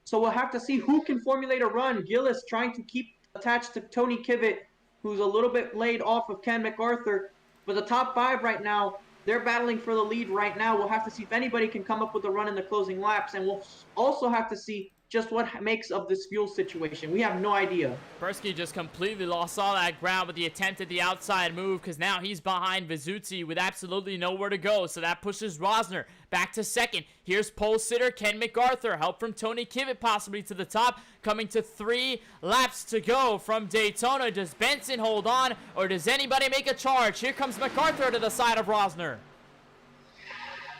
B: So we'll have to see who can formulate a run. Gillis trying to keep attached to Tony Kivitt, who's a little bit laid off of Ken MacArthur. But the top 5 right now, they're battling for the lead right now. We'll have to see if anybody can come up with a run in the closing laps, and we'll also have to see just what makes of this fuel situation. We have no idea.
A: Persky just completely lost all that ground with the attempt at the outside move, because now he's behind Vizuzzi with absolutely nowhere to go. So that pushes Rosner back to second. Here's pole sitter Ken MacArthur. Help from Tony Kivitt possibly to the top. Coming to 3 laps to go from Daytona. Does Benson hold on, or does anybody make a charge? Here comes MacArthur to the side of Rosner.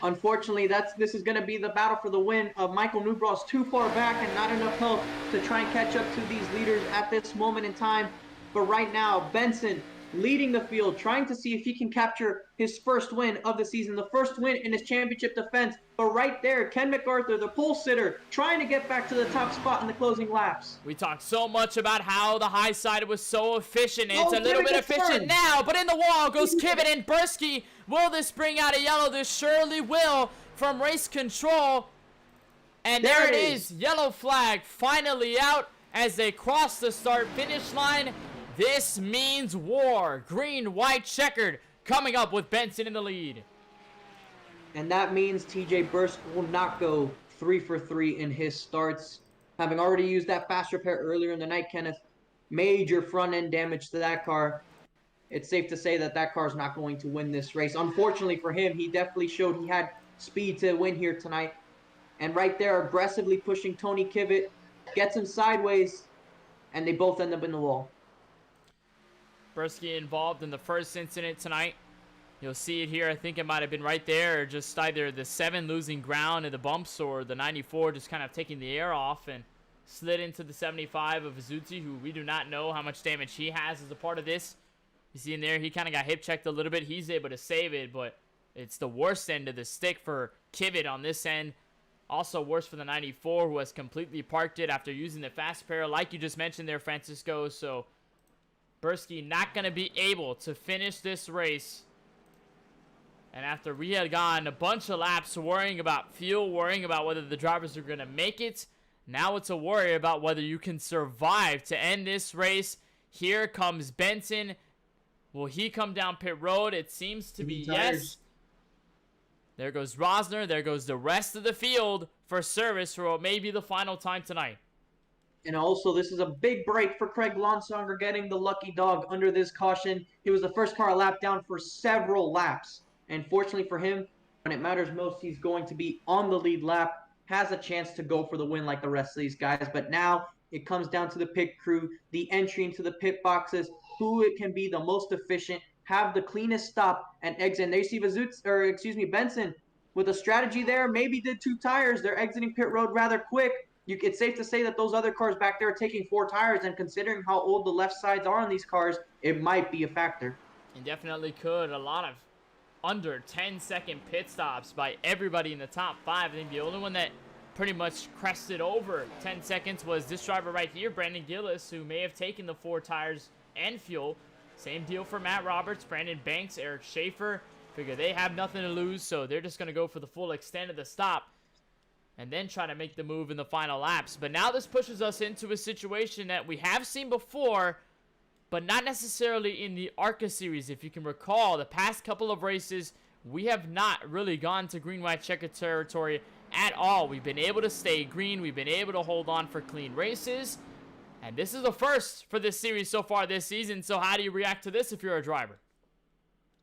B: Unfortunately, this is going to be the battle for the win of Michael Newbross too far back and not enough help to try and catch up to these leaders at this moment in time. But right now, Benson leading the field, trying to see if he can capture his first win of the season, the first win in his championship defense. But right there, Ken MacArthur, the pole sitter, trying to get back to the top spot in the closing laps.
A: We talked so much about how the high side was so efficient. It's a little bit efficient
B: turn.
A: now, but in the wall goes Kivitt and Bursky. Will this bring out a yellow? This surely will from race control. And there it is. Yellow flag finally out as they cross the start-finish line. This means war. Green, white, checkered. Coming up with Benson in the lead.
B: And that means TJ Burst will not go 3 for 3 in his starts. Having already used that fast repair earlier in the night, Kenneth, major front end damage to that car. It's safe to say that that car is not going to win this race. Unfortunately for him, he definitely showed he had speed to win here tonight. And right there, aggressively pushing Tony Kivitt, gets him sideways, and they both end up in the wall.
A: Bursky involved in the first incident tonight. You'll see it here. I think it might have been right there, or just either the 7 losing ground in the bumps, or the 94 just kind of taking the air off and slid into the 75 of Vizuzzi, who we do not know how much damage he has as a part of this. You see in there, he kind of got hip checked a little bit. He's able to save it, but it's the worst end of the stick for Kivitt on this end. Also worse for the 94, who has completely parked it after using the fast repair, like you just mentioned there, Francisco. So Bursky not going to be able to finish this race. And after we had gone a bunch of laps worrying about fuel, worrying about whether the drivers are going to make it, now it's a worry about whether you can survive to end this race. Here comes Benson. Will he come down pit road? It seems to be yes. There goes Rosner. There goes the rest of the field for service for what may be the final time tonight.
B: And also, this is a big break for Craig Lonsonger getting the lucky dog under this caution. He was the first car a lap down for several laps. And fortunately for him, when it matters most, he's going to be on the lead lap, has a chance to go for the win like the rest of these guys. But now it comes down to the pit crew, the entry into the pit boxes, who it can be the most efficient, have the cleanest stop and exit. And they see Benson with a strategy there, maybe did 2 tires. They're exiting pit road rather quick. It's safe to say that those other cars back there are taking 4 tires, and considering how old the left sides are on these cars, it might be a factor.
A: It definitely could. A lot of under 10-second pit stops by everybody in the top 5. I think the only one that pretty much crested over 10 seconds was this driver right here, Brandon Gillis, who may have taken the 4 tires and fuel. Same deal for Matt Roberts, Brandon Banks, Eric Schaefer. Figure they have nothing to lose, so they're just going to go for the full extent of the stop and then try to make the move in the final laps. But now this pushes us into a situation that we have seen before, but not necessarily in the ARCA series. If you can recall, the past couple of races, we have not really gone to green-white checker territory at all. We've been able to stay green. We've been able to hold on for clean races. And this is the first for this series so far this season. So how do you react to this if you're a driver?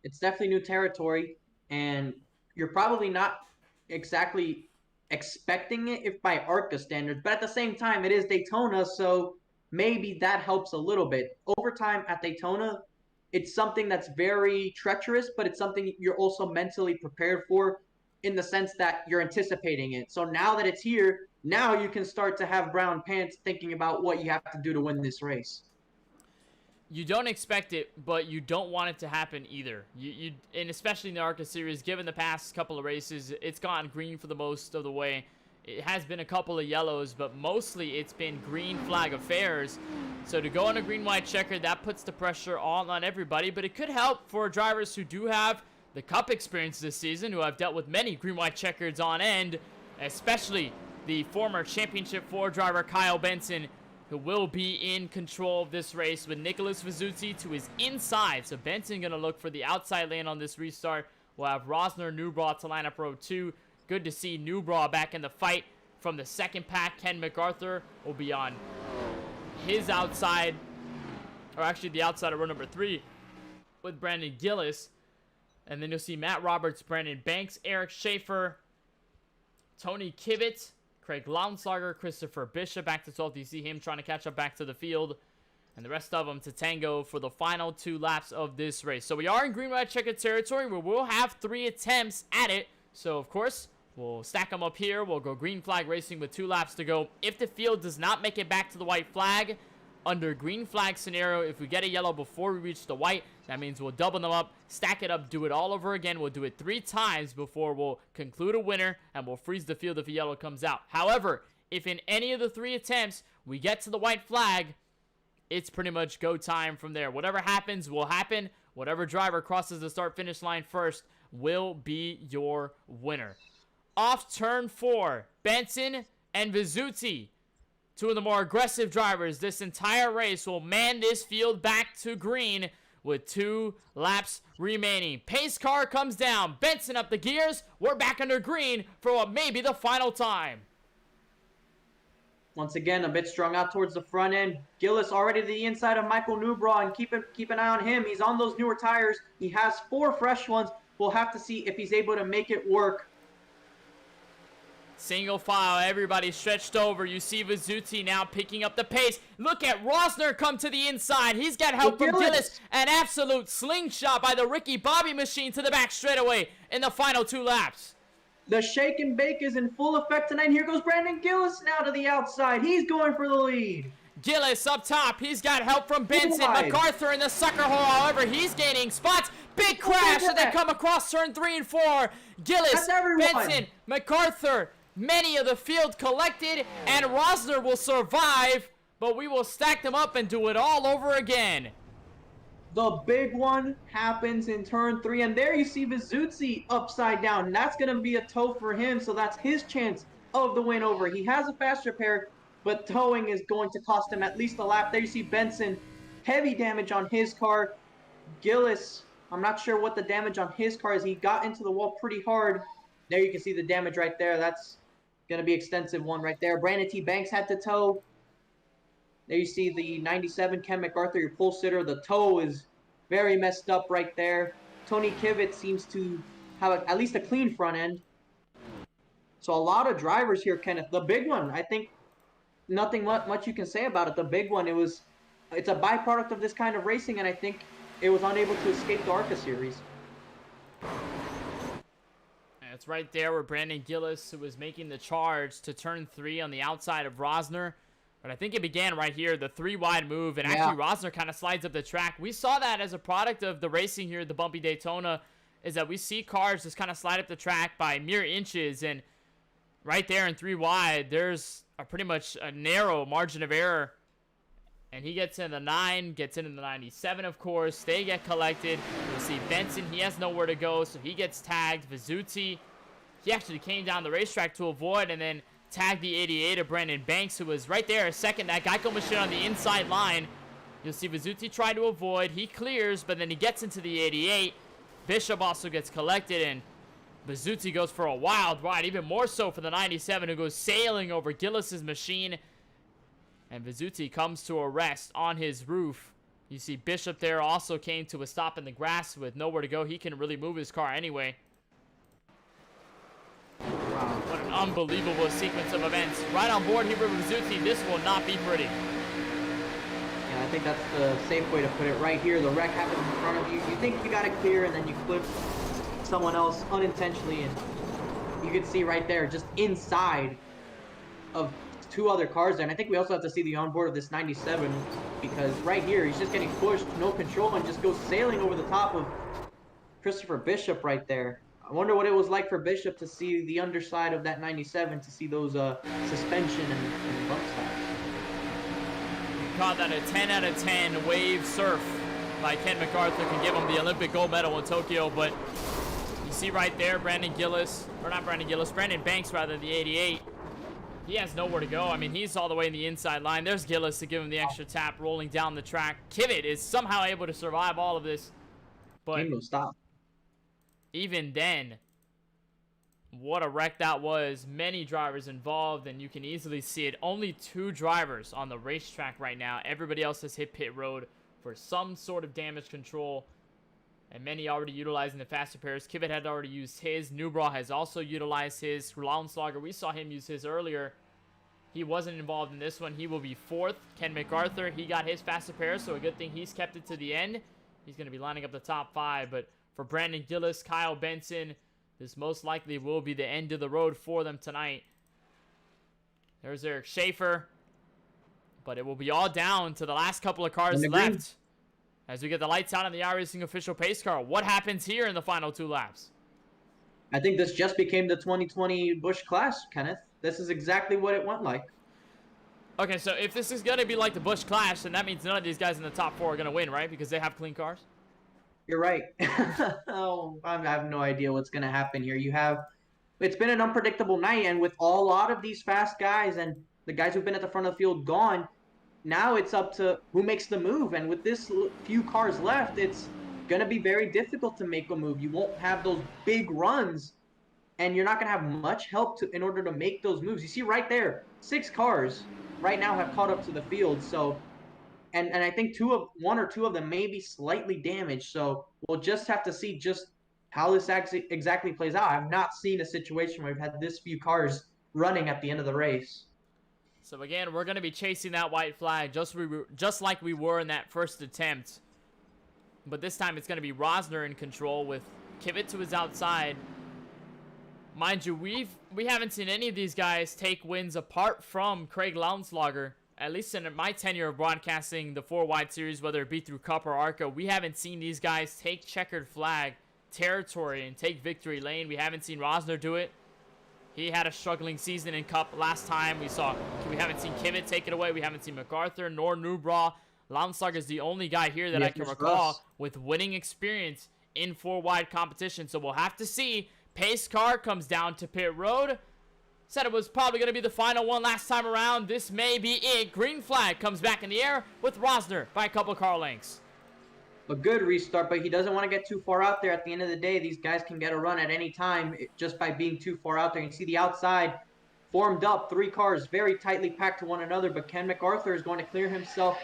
B: It's definitely new territory, and you're probably not exactly expecting it if by ARCA standards. But at the same time, it is Daytona, so maybe that helps a little bit. Overtime at Daytona, it's something that's very treacherous, but it's something you're also mentally prepared for in the sense that you're anticipating it. So now that it's here, now you can start to have brown pants thinking about what you have to do to win this race.
A: you don't expect it, but you don't want it to happen either. And especially in the ARCA series, given the past couple of races, it's gone green for the most of the way. It has been a couple of yellows, but mostly it's been green flag affairs. So to go on a green-white checker, that puts the pressure all on everybody, but it could help for drivers who do have the Cup experience this season, who have dealt with many green-white checkers on end, especially the former Championship 4 driver Kyle Benson, who will be in control of this race with Nicholas Vizuzzi to his inside. So Benson going to look for the outside lane on this restart. We'll have Rosner, Newbraw to line up row 2. Good to see Newbraw back in the fight from the second pack. Ken MacArthur will be on his outside, or actually the outside of row number 3 with Brandon Gillis. And then you'll see Matt Roberts, Brandon Banks, Eric Schaefer, Tony Kivett, Craig Launslager, Christopher Bishop back to 12th. You see him trying to catch up back to the field. And the rest of them to tango for the final 2 laps of this race. So we are in green-white checker territory where we'll have 3 attempts at it. So, of course, we'll stack them up here. We'll go green flag racing with 2 laps to go. If the field does not make it back to the white flag, under green flag scenario, if we get a yellow before we reach the white, that means we'll double them up, stack it up, do it all over again. We'll do it 3 times before we'll conclude a winner, and we'll freeze the field if a yellow comes out. However, if in any of the 3 attempts we get to the white flag, it's pretty much go time from there. Whatever happens will happen. Whatever driver crosses the start-finish line first will be your winner. Off turn 4, Benson and Vizuzzi, 2 of the more aggressive drivers this entire race, will man this field back to green with 2 laps remaining. Pace car comes down. Benson up the gears. We're back under green for what may be the final time.
B: Once again, a bit strung out towards the front end. Gillis already to the inside of Michael Newbraw, and keep an eye on him. He's on those newer tires. He has 4 fresh ones. We'll have to see if he's able to make it work.
A: Single file, everybody stretched over. You see Vizuzzi now picking up the pace. Look at Rosner come to the inside. He's got help from Gillis. An absolute slingshot by the Ricky Bobby machine to the back straightaway in the final 2 laps.
B: The shake and bake is in full effect tonight. Here goes Brandon Gillis now to the outside. He's going for the lead.
A: Gillis up top. He's got help from Benson. MacArthur in the sucker hole. However, he's gaining spots. Big crash as they come across turn 3 and 4. Gillis, Benson, MacArthur. Many of the field collected, and Rosner will survive, but we will stack them up and do it all over again.
B: The big one happens in turn 3, and there you see Vizuzzi upside down. That's going to be a tow for him, so that's his chance of the win over. He has a fast repair, but towing is going to cost him at least a lap. There you see Benson, heavy damage on his car. Gillis, I'm not sure what the damage on his car is. He got into the wall pretty hard. There you can see the damage right there. That's going to be extensive one right there. Brandon T. Banks had to tow. There you see the 97 Ken MacArthur, your pole sitter. The toe is very messed up right there. Tony Kivett seems to have at least a clean front end. So a lot of drivers here, Kenneth. The big one, I think nothing much you can say about it. The big one, it's a byproduct of this kind of racing, and I think it was unable to escape the ARCA series.
A: It's right there where Brandon Gillis, who was making the charge to turn 3 on the outside of Rosner. But I think it began right here, the 3-wide move, and actually Rosner kind of slides up the track. We saw that as a product of the racing here at the bumpy Daytona, is that we see cars just kind of slide up the track by mere inches, and right there in 3-wide, there's pretty much a narrow margin of error. And he gets in the 9, gets in the 97, of course. They get collected. You'll see Benson, he has nowhere to go, so he gets tagged. Vizuzzi, he actually came down the racetrack to avoid and then tagged the 88 of Brandon Banks, who was right there, second that Geico machine on the inside line. You'll see Vizuzzi try to avoid. He clears, but then he gets into the 88. Bishop also gets collected, and Vizuzzi goes for a wild ride, even more so for the 97, who goes sailing over Gillis's machine. And Vizuzzi comes to a rest on his roof. You see Bishop there also came to a stop in the grass with nowhere to go. He can really move his car anyway. Wow, what an unbelievable sequence of events. Right on board here with Vizuzzi. This will not be pretty.
B: Yeah, I think that's the safe way to put it. Right here, the wreck happens in front of you. You think you got it clear, and then you clip someone else unintentionally, and you can see right there, just inside of two other cars there. And I think we also have to see the onboard of this 97 because right here, he's just getting pushed, no control, and just goes sailing over the top of Christopher Bishop right there. I wonder what it was like for Bishop to see the underside of that 97, to see those suspension and bump stops.
A: Caught that a 10 out of 10 wave surf by Ken MacArthur, can give him the Olympic gold medal in Tokyo, but you see right there, Brandon Banks rather, the 88. He has nowhere to go. I mean, he's all the way in the inside line. There's Gillis to give him the extra tap rolling down the track. Kvyat is somehow able to survive all of this, but
B: stop.
A: Even then, what a wreck that was. Many drivers involved, and you can easily see it. Only 2 drivers on the racetrack right now. Everybody else has hit pit road for some sort of damage control, and many already utilizing the faster pairs. Kvyat had already used his. Newbraw has also utilized his. Launslager, we saw him use his earlier. He wasn't involved in this one. He will be 4th. Ken MacArthur, he got his faster pair, so a good thing he's kept it to the end. He's going to be lining up the top 5, but for Brandon Gillis, Kyle Benson, this most likely will be the end of the road for them tonight. There's Eric Schaefer. But it will be all down to the last couple of cars left. As we get the lights out on the iRacing official pace car. What happens here in the final 2 laps?
B: I think this just became the 2020 Busch Clash, Kenneth. This is exactly what it went like.
A: Okay, so if this is going to be like the Busch Clash, then that means none of these guys in the top 4 are going to win, right? Because they have clean cars?
B: You're right. Oh, I have no idea what's going to happen here. It's been an unpredictable night, and with a lot of these fast guys and the guys who've been at the front of the field gone, now it's up to who makes the move. And with this few cars left, it's going to be very difficult to make a move. You won't have those big runs, and you're not going to have much help in order to make those moves. You see right there, 6 cars right now have caught up to the field. So, and I think 1 or 2 of them may be slightly damaged. So we'll just have to see just how this exactly plays out. I've not seen a situation where we've had this few cars running at the end of the race.
A: So again, we're going to be chasing that white flag just like we were in that first attempt. But this time it's going to be Rosner in control with Kvyat to his outside. Mind you, we haven't seen any of these guys take wins apart from Craig Launslager. At least in my tenure of broadcasting the 4-wide series, whether it be through Cup or ARCA, we haven't seen these guys take checkered flag territory and take victory lane. We haven't seen Rosner do it. He had a struggling season in Cup last time. We haven't seen Kvyat take it away. We haven't seen MacArthur nor Newbraw. Launslager is the only guy here that I can recall with winning experience in 4-wide competition. So we'll have to see. Pace car comes down to pit road. Said it was probably going to be the final one last time around. This may be it. Green flag comes back in the air with Rosner by a couple of car lengths.
B: A good restart, but he doesn't want to get too far out there. At the end of the day, these guys can get a run at any time just by being too far out there. You can see the outside formed up, 3 cars very tightly packed to one another, but Ken MacArthur is going to clear himself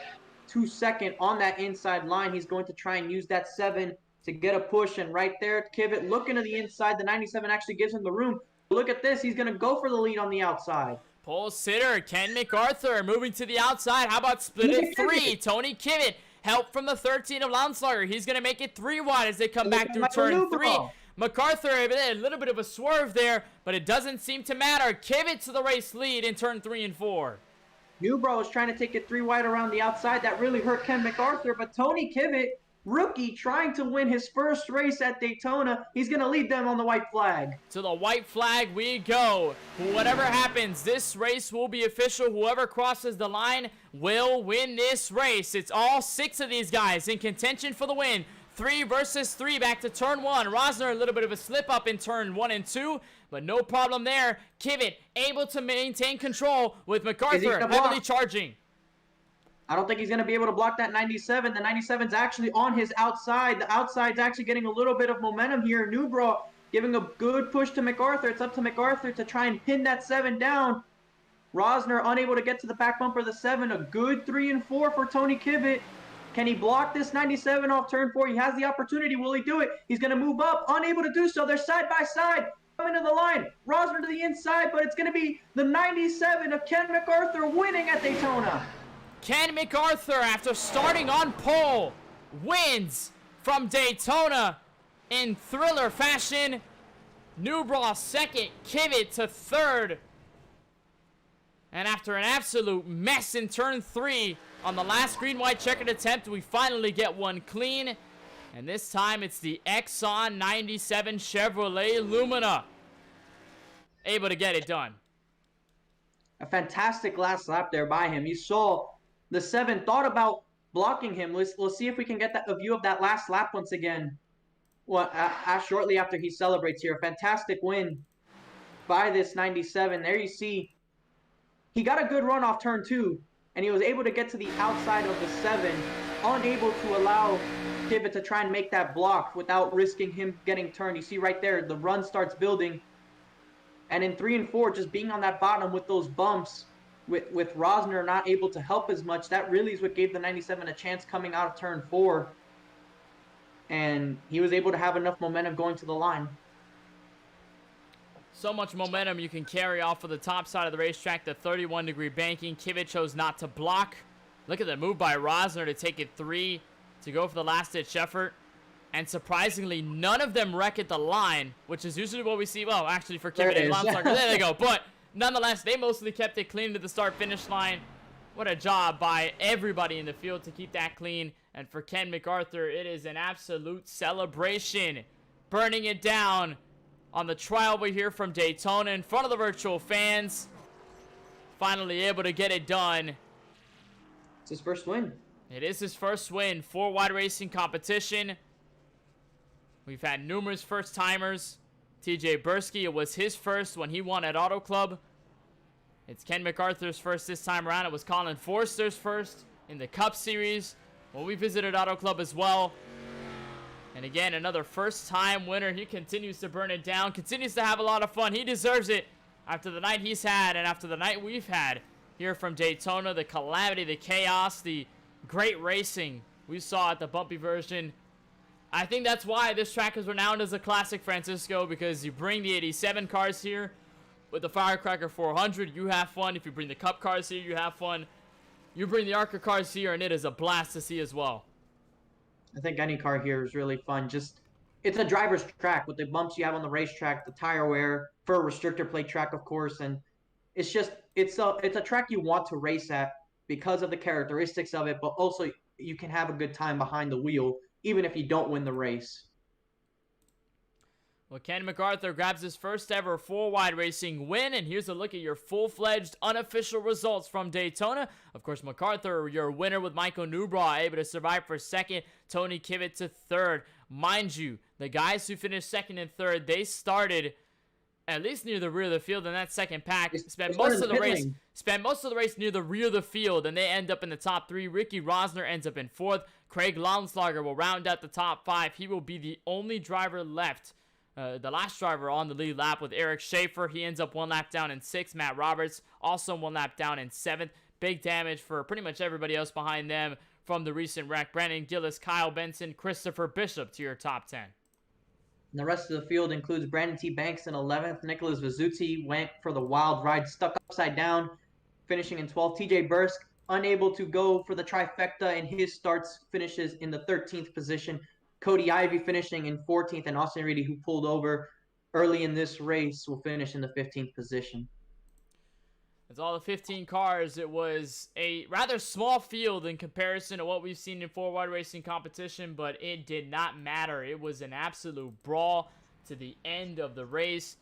B: 2nd on that inside line. He's going to try and use that 7 to get a push, and right there, Kvyat looking to the inside. The 97 actually gives him the room. Look at this. He's going to go for the lead on the outside.
A: Pole sitter, Ken MacArthur moving to the outside. How about split it 3? Tony Kvyat, help from the 13 of Launslager. He's going to make it 3 wide as they come back through turn 3. MacArthur, a little bit of a swerve there, but it doesn't seem to matter. Kvyat to the race lead in turn 3 and 4.
B: Newbraw was trying to take it 3 wide around the outside. That really hurt Ken MacArthur, but Tony Kvyat, rookie, trying to win his first race at Daytona. He's going to lead them on the white flag.
A: To the white flag we go. Whatever happens, this race will be official. Whoever crosses the line will win this race. It's all 6 of these guys in contention for the win. 3 versus 3 back to turn 1. Rosner, a little bit of a slip up in turn 1 and 2, but no problem there. Kvyat able to maintain control with MacArthur heavily charging.
B: I don't think he's going to be able to block that 97. The 97's actually on his outside. The outside's actually getting a little bit of momentum here. Newbraw giving a good push to MacArthur. It's up to MacArthur to try and pin that 7 down. Rosner unable to get to the back bumper of the 7. A good 3 and 4 for Tony Kvyat. Can he block this 97 off turn 4? He has the opportunity. Will he do it? He's going to move up. Unable to do so. They're side by side. Coming to the line. Rosner to the inside, but it's going to be the 97 of Ken MacArthur winning at Daytona.
A: Ken MacArthur, after starting on pole, wins from Daytona in thriller fashion. Newbraw 2nd, Kvyat to 3rd. And after an absolute mess in turn 3 on the last green-white checkered attempt, we finally get one clean. And this time it's the Exxon 97 Chevrolet Lumina able to get it done.
B: A fantastic last lap there by him. You saw the 7 thought about blocking him. Let's see if we can get a view of that last lap once again. Well, shortly after he celebrates here. A fantastic win by this 97. There you see he got a good run off turn 2, and he was able to get to the outside of the 7, unable to allow Kibit to try and make that block without risking him getting turned. You see right there, the run starts building. And in 3 and 4, just being on that bottom with those bumps, with Rosner not able to help as much, that really is what gave the 97 a chance coming out of turn 4. And he was able to have enough momentum going to the line.
A: So much momentum you can carry off of the top side of the racetrack, the 31-degree banking. Kibit chose not to block. Look at the move by Rosner to take it 3, to go for the last-ditch effort. And surprisingly, none of them wreck at the line, which is usually what we see. Well, actually, for Kibit and Lanslarger, there they go. But nonetheless, they mostly kept it clean to the start-finish line. What a job by everybody in the field to keep that clean. And for Ken MacArthur, it is an absolute celebration. Burning it down on the trial we hear from Daytona in front of the virtual fans. Finally able to get it done.
B: It's his first win.
A: It is his first win for wide racing competition. We've had numerous first-timers. TJ Bursky, it was his first when he won at Auto Club. It's Ken MacArthur's first this time around. It was Colin Forster's first in the Cup Series when we visited Auto Club as well. And again, another first-time winner. He continues to burn it down, continues to have a lot of fun. He deserves it after the night he's had and after the night we've had here from Daytona. The calamity, the chaos, the great racing we saw at the bumpy version. I think that's why this track is renowned as a classic, Francisco, because you bring the 87 cars here with the Firecracker 400, you have fun. If you bring the Cup cars here, you have fun. You bring the ARCA cars here, and it is a blast to see as well.
B: I think any car here is really fun. It's a driver's track with the bumps you have on the racetrack, the tire wear for a restrictor plate track, of course, and it's a track you want to race at because of the characteristics of it, but also you can have a good time behind the wheel, even if you don't win the race.
A: Well, Ken MacArthur grabs his first ever 4-wide racing win, and here's a look at your full-fledged unofficial results from Daytona. Of course, MacArthur, your winner with Michael Newbraw, able to survive for second. Tony Kibit to third. Mind you, the guys who finished second and third, they started at least near the rear of the field in that second pack. Spent most of the race near the rear of the field, and they end up in the top 3. Ricky Rosner ends up in 4th. Craig Launslager will round out the top 5. He will be the only driver left. The last driver on the lead lap with Eric Schaefer. He ends up 1 lap down in 6th. Matt Roberts also 1 lap down in 7th. Big damage for pretty much everybody else behind them from the recent wreck. Brandon Gillis, Kyle Benson, Christopher Bishop to your top 10.
B: And the rest of the field includes Brandon T. Banks in 11th. Nicholas Vizuzzi went for the wild ride, stuck upside down, finishing in 12th. TJ Bursk unable to go for the trifecta in his starts, finishes in the 13th position. Cody Ivey finishing in 14th, and Austin Reedy, who pulled over early in this race, will finish in the 15th position.
A: It's all the 15 cars. It was a rather small field in comparison to what we've seen in 4-wide racing competition, but it did not matter. It was an absolute brawl to the end of the race,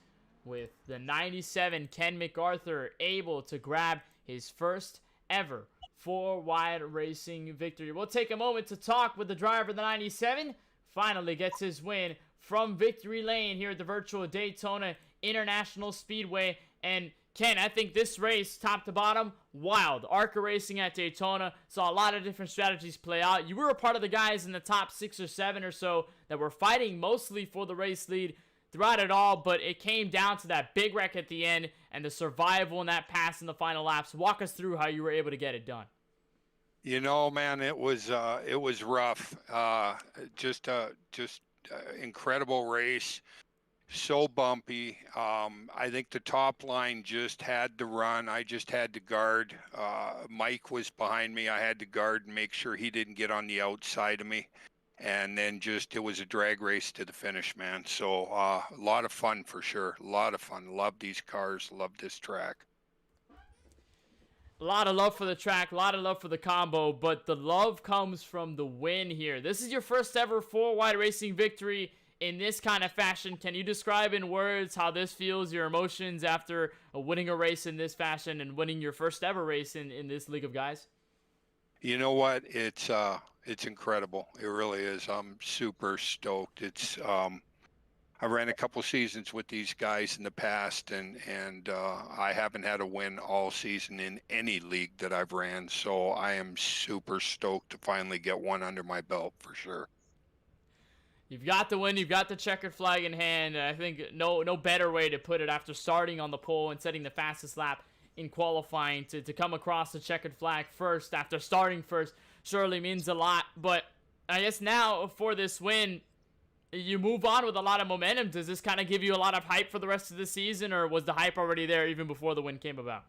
A: with the 97 Ken MacArthur able to grab his first ever 4-wide racing victory. We'll take a moment to talk with the driver of the 97. Finally gets his win from Victory Lane here at the virtual Daytona International Speedway. And Ken, I think this race, top to bottom, wild. ARCA racing at Daytona, saw a lot of different strategies play out. You were a part of the guys in the top 6 or 7 or so that were fighting mostly for the race lead throughout it all, but it came down to that big wreck at the end and the survival in that pass in the final laps. Walk us through how you were able to get it done.
D: You know, man, it was rough. Just incredible race. So bumpy. I think the top line just had to run. I just had to guard. Mike was behind me. I had to guard and make sure he didn't get on the outside of me. And then it was a drag race to the finish, man. So a lot of fun for sure. A lot of fun. Love these cars. Love this track.
A: A lot of love for the track, a lot of love for the combo, but the love comes from the win here. This is your first ever 4-wide racing victory in this kind of fashion. Can you describe in words how this feels, your emotions after winning a race in this fashion and winning your first ever race in this League of Guys?
D: You know what? It's incredible. It really is. I'm super stoked. I ran a couple seasons with these guys in the past, and I haven't had a win all season in any league that I've ran. So I am super stoked to finally get one under my belt for sure.
A: You've got the win. You've got the checkered flag in hand. I think no better way to put it after starting on the pole and setting the fastest lap in qualifying to come across the checkered flag first after starting first surely means a lot. But I guess now for this win, you move on with a lot of momentum. Does this kind of give you a lot of hype for the rest of the season, or was the hype already there even before the win came about?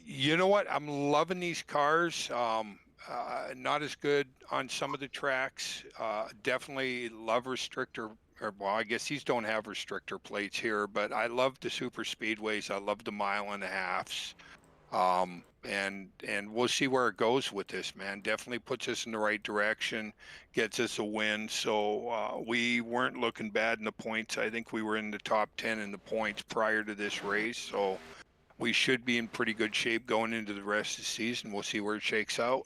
D: You know what? I'm loving these cars. Not as good on some of the tracks. Definitely love restrictor. Well, I guess these don't have restrictor plates here, but I love the super speedways. I love the 1.5 miles. And we'll see where it goes with this, man. Definitely puts us in the right direction, gets us a win. So we weren't looking bad in the points. I think we were in the top 10 in the points prior to this race. So we should be in pretty good shape going into the rest of the season. We'll see where it shakes out.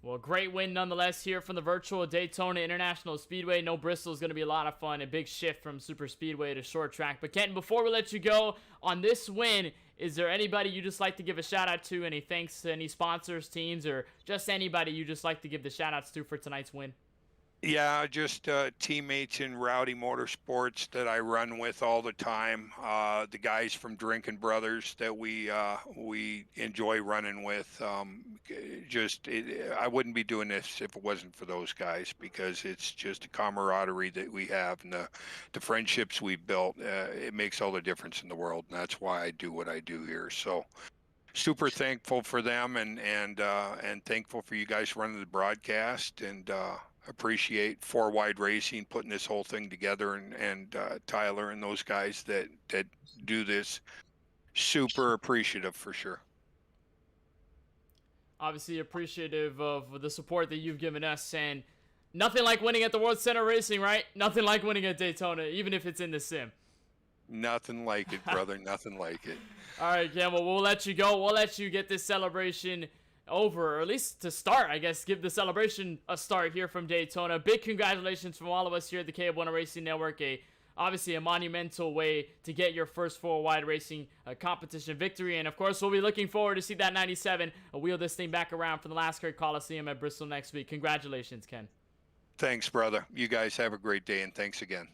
A: Well, great win nonetheless here from the virtual Daytona International Speedway. No Bristol is going to be a lot of fun. A big shift from super speedway to short track. But Kenton, before we let you go on this win, is there anybody you just like to give a shout out to? Any thanks to any sponsors, teams, or just anybody you just like to give the shout outs to for tonight's win?
D: Yeah, just teammates in Rowdy Motorsports that I run with all the time. The guys from Drinking Brothers that we enjoy running with. I wouldn't be doing this if it wasn't for those guys, because it's just the camaraderie that we have and the friendships we've built. It makes all the difference in the world, and that's why I do what I do here. So super thankful for them, and thankful for you guys running the broadcast, and appreciate 4-Wide Racing putting this whole thing together, and Tyler and those guys that do this. Super appreciative for sure.
A: Obviously appreciative of the support that you've given us, and nothing like winning at the World Center Racing, right? Nothing like winning at Daytona, even if it's in the sim.
D: Nothing like it, brother. Nothing like it.
A: All right, Ken, well, we'll let you go. We'll let you get this celebration over, or at least to start, I guess, give the celebration a start here from Daytona. Big congratulations from all of us here at the KBueno Racing Network. Obviously a monumental way to get your first 4-wide racing competition victory, and of course we'll be looking forward to see that 97 wheel this thing back around for the Lascar Coliseum at Bristol next week. Congratulations, Ken.
D: Thanks, brother. You guys have a great day, and thanks again.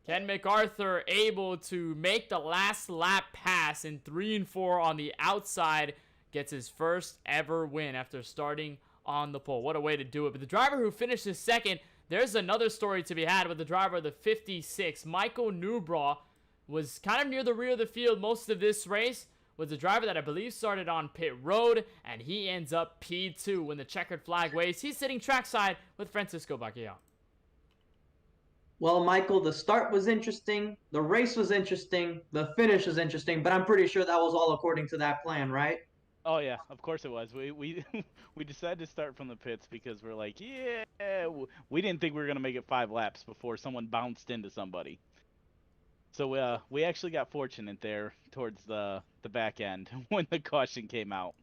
A: Ken MacArthur able to make the last lap pass in 3 and 4 on the outside. Gets his first ever win after starting on the pole. What a way to do it. But the driver who finishes second, there's another story to be had with the driver of the 56. Michael Newbraw was kind of near the rear of the field most of this race. Was the driver that I believe started on pit road, and he ends up P2 when the checkered flag waves. He's sitting trackside with Francisco Baquillon.
B: Well, Michael, the start was interesting, the race was interesting, the finish was interesting, but I'm pretty sure that was all according to that plan, right?
E: Oh yeah, of course it was. We we decided to start from the pits because we're like, yeah, we didn't think we were gonna make it 5 laps before someone bounced into somebody. So we actually got fortunate there towards the back end when the caution came out.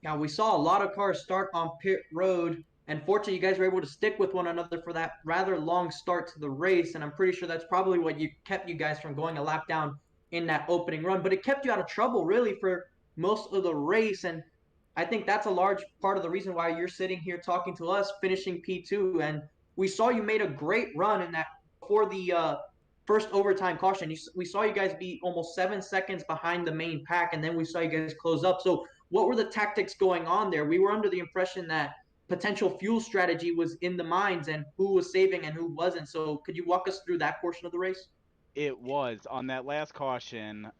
B: Yeah, we saw a lot of cars start on pit road, and fortunately you guys were able to stick with one another for that rather long start to the race, and I'm pretty sure that's probably what kept you guys from going a lap down in that opening run, but it kept you out of trouble really for most of the race, and I think that's a large part of the reason why you're sitting here talking to us, finishing P2. And we saw you made a great run in that before the first overtime caution. We saw you guys be almost 7 seconds behind the main pack, and then we saw you guys close up. So what were the tactics going on there? We were under the impression that potential fuel strategy was in the minds, and who was saving and who wasn't. So could you walk us through that portion of the race?
E: It was on that last caution.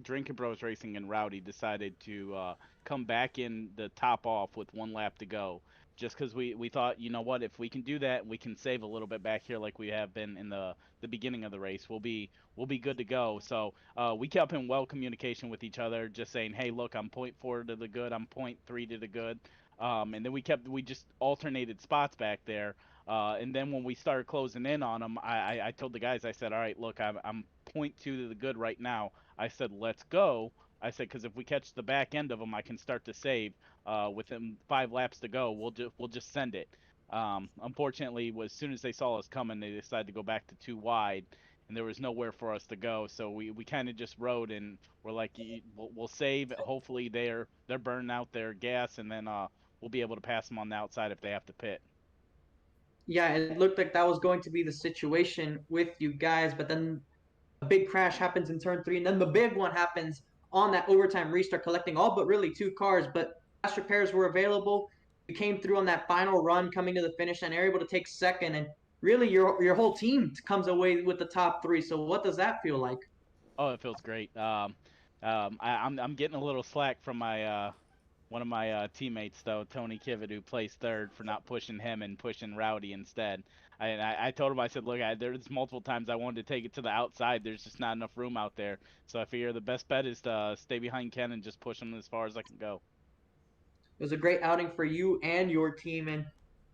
E: Drinking Bros Racing and Rowdy decided to come back in the top off with 1 lap to go, just because we thought, you know what, if we can do that, we can save a little bit back here like we have been in the beginning of the race. We'll be good to go. So we kept in well communication with each other, just saying, hey, look, I'm point 4 to the good, I'm point 3 to the good, and then we just alternated spots back there. And then when we started closing in on them, I told the guys, I said, all right, look, I'm point 2 to the good right now. I said, let's go. I said, because if we catch the back end of them, I can start to save. With them 5 laps to go, we'll just send it. Unfortunately, as soon as they saw us coming, they decided to go back to 2 wide, and there was nowhere for us to go. So we kind of just rode, and we're like, we'll save. Hopefully they're burning out their gas, and then we'll be able to pass them on the outside if they have to pit.
B: Yeah, it looked like that was going to be the situation with you guys, but then a big crash happens in turn 3, and then the big one happens on that overtime restart, collecting all but really 2 cars. But fast repairs were available. You came through on that final run, coming to the finish, and are able to take second. And really, your whole team comes away with the top 3. So what does that feel like?
E: Oh, it feels great. I'm getting a little slack from my one of my teammates though, Tony Kivitt, who placed third, for not pushing him and pushing Rowdy instead. I told him, I said, look, there's multiple times I wanted to take it to the outside. There's just not enough room out there. So I figure the best bet is to stay behind Ken and just push him as far as I can go.
B: It was a great outing for you and your team, and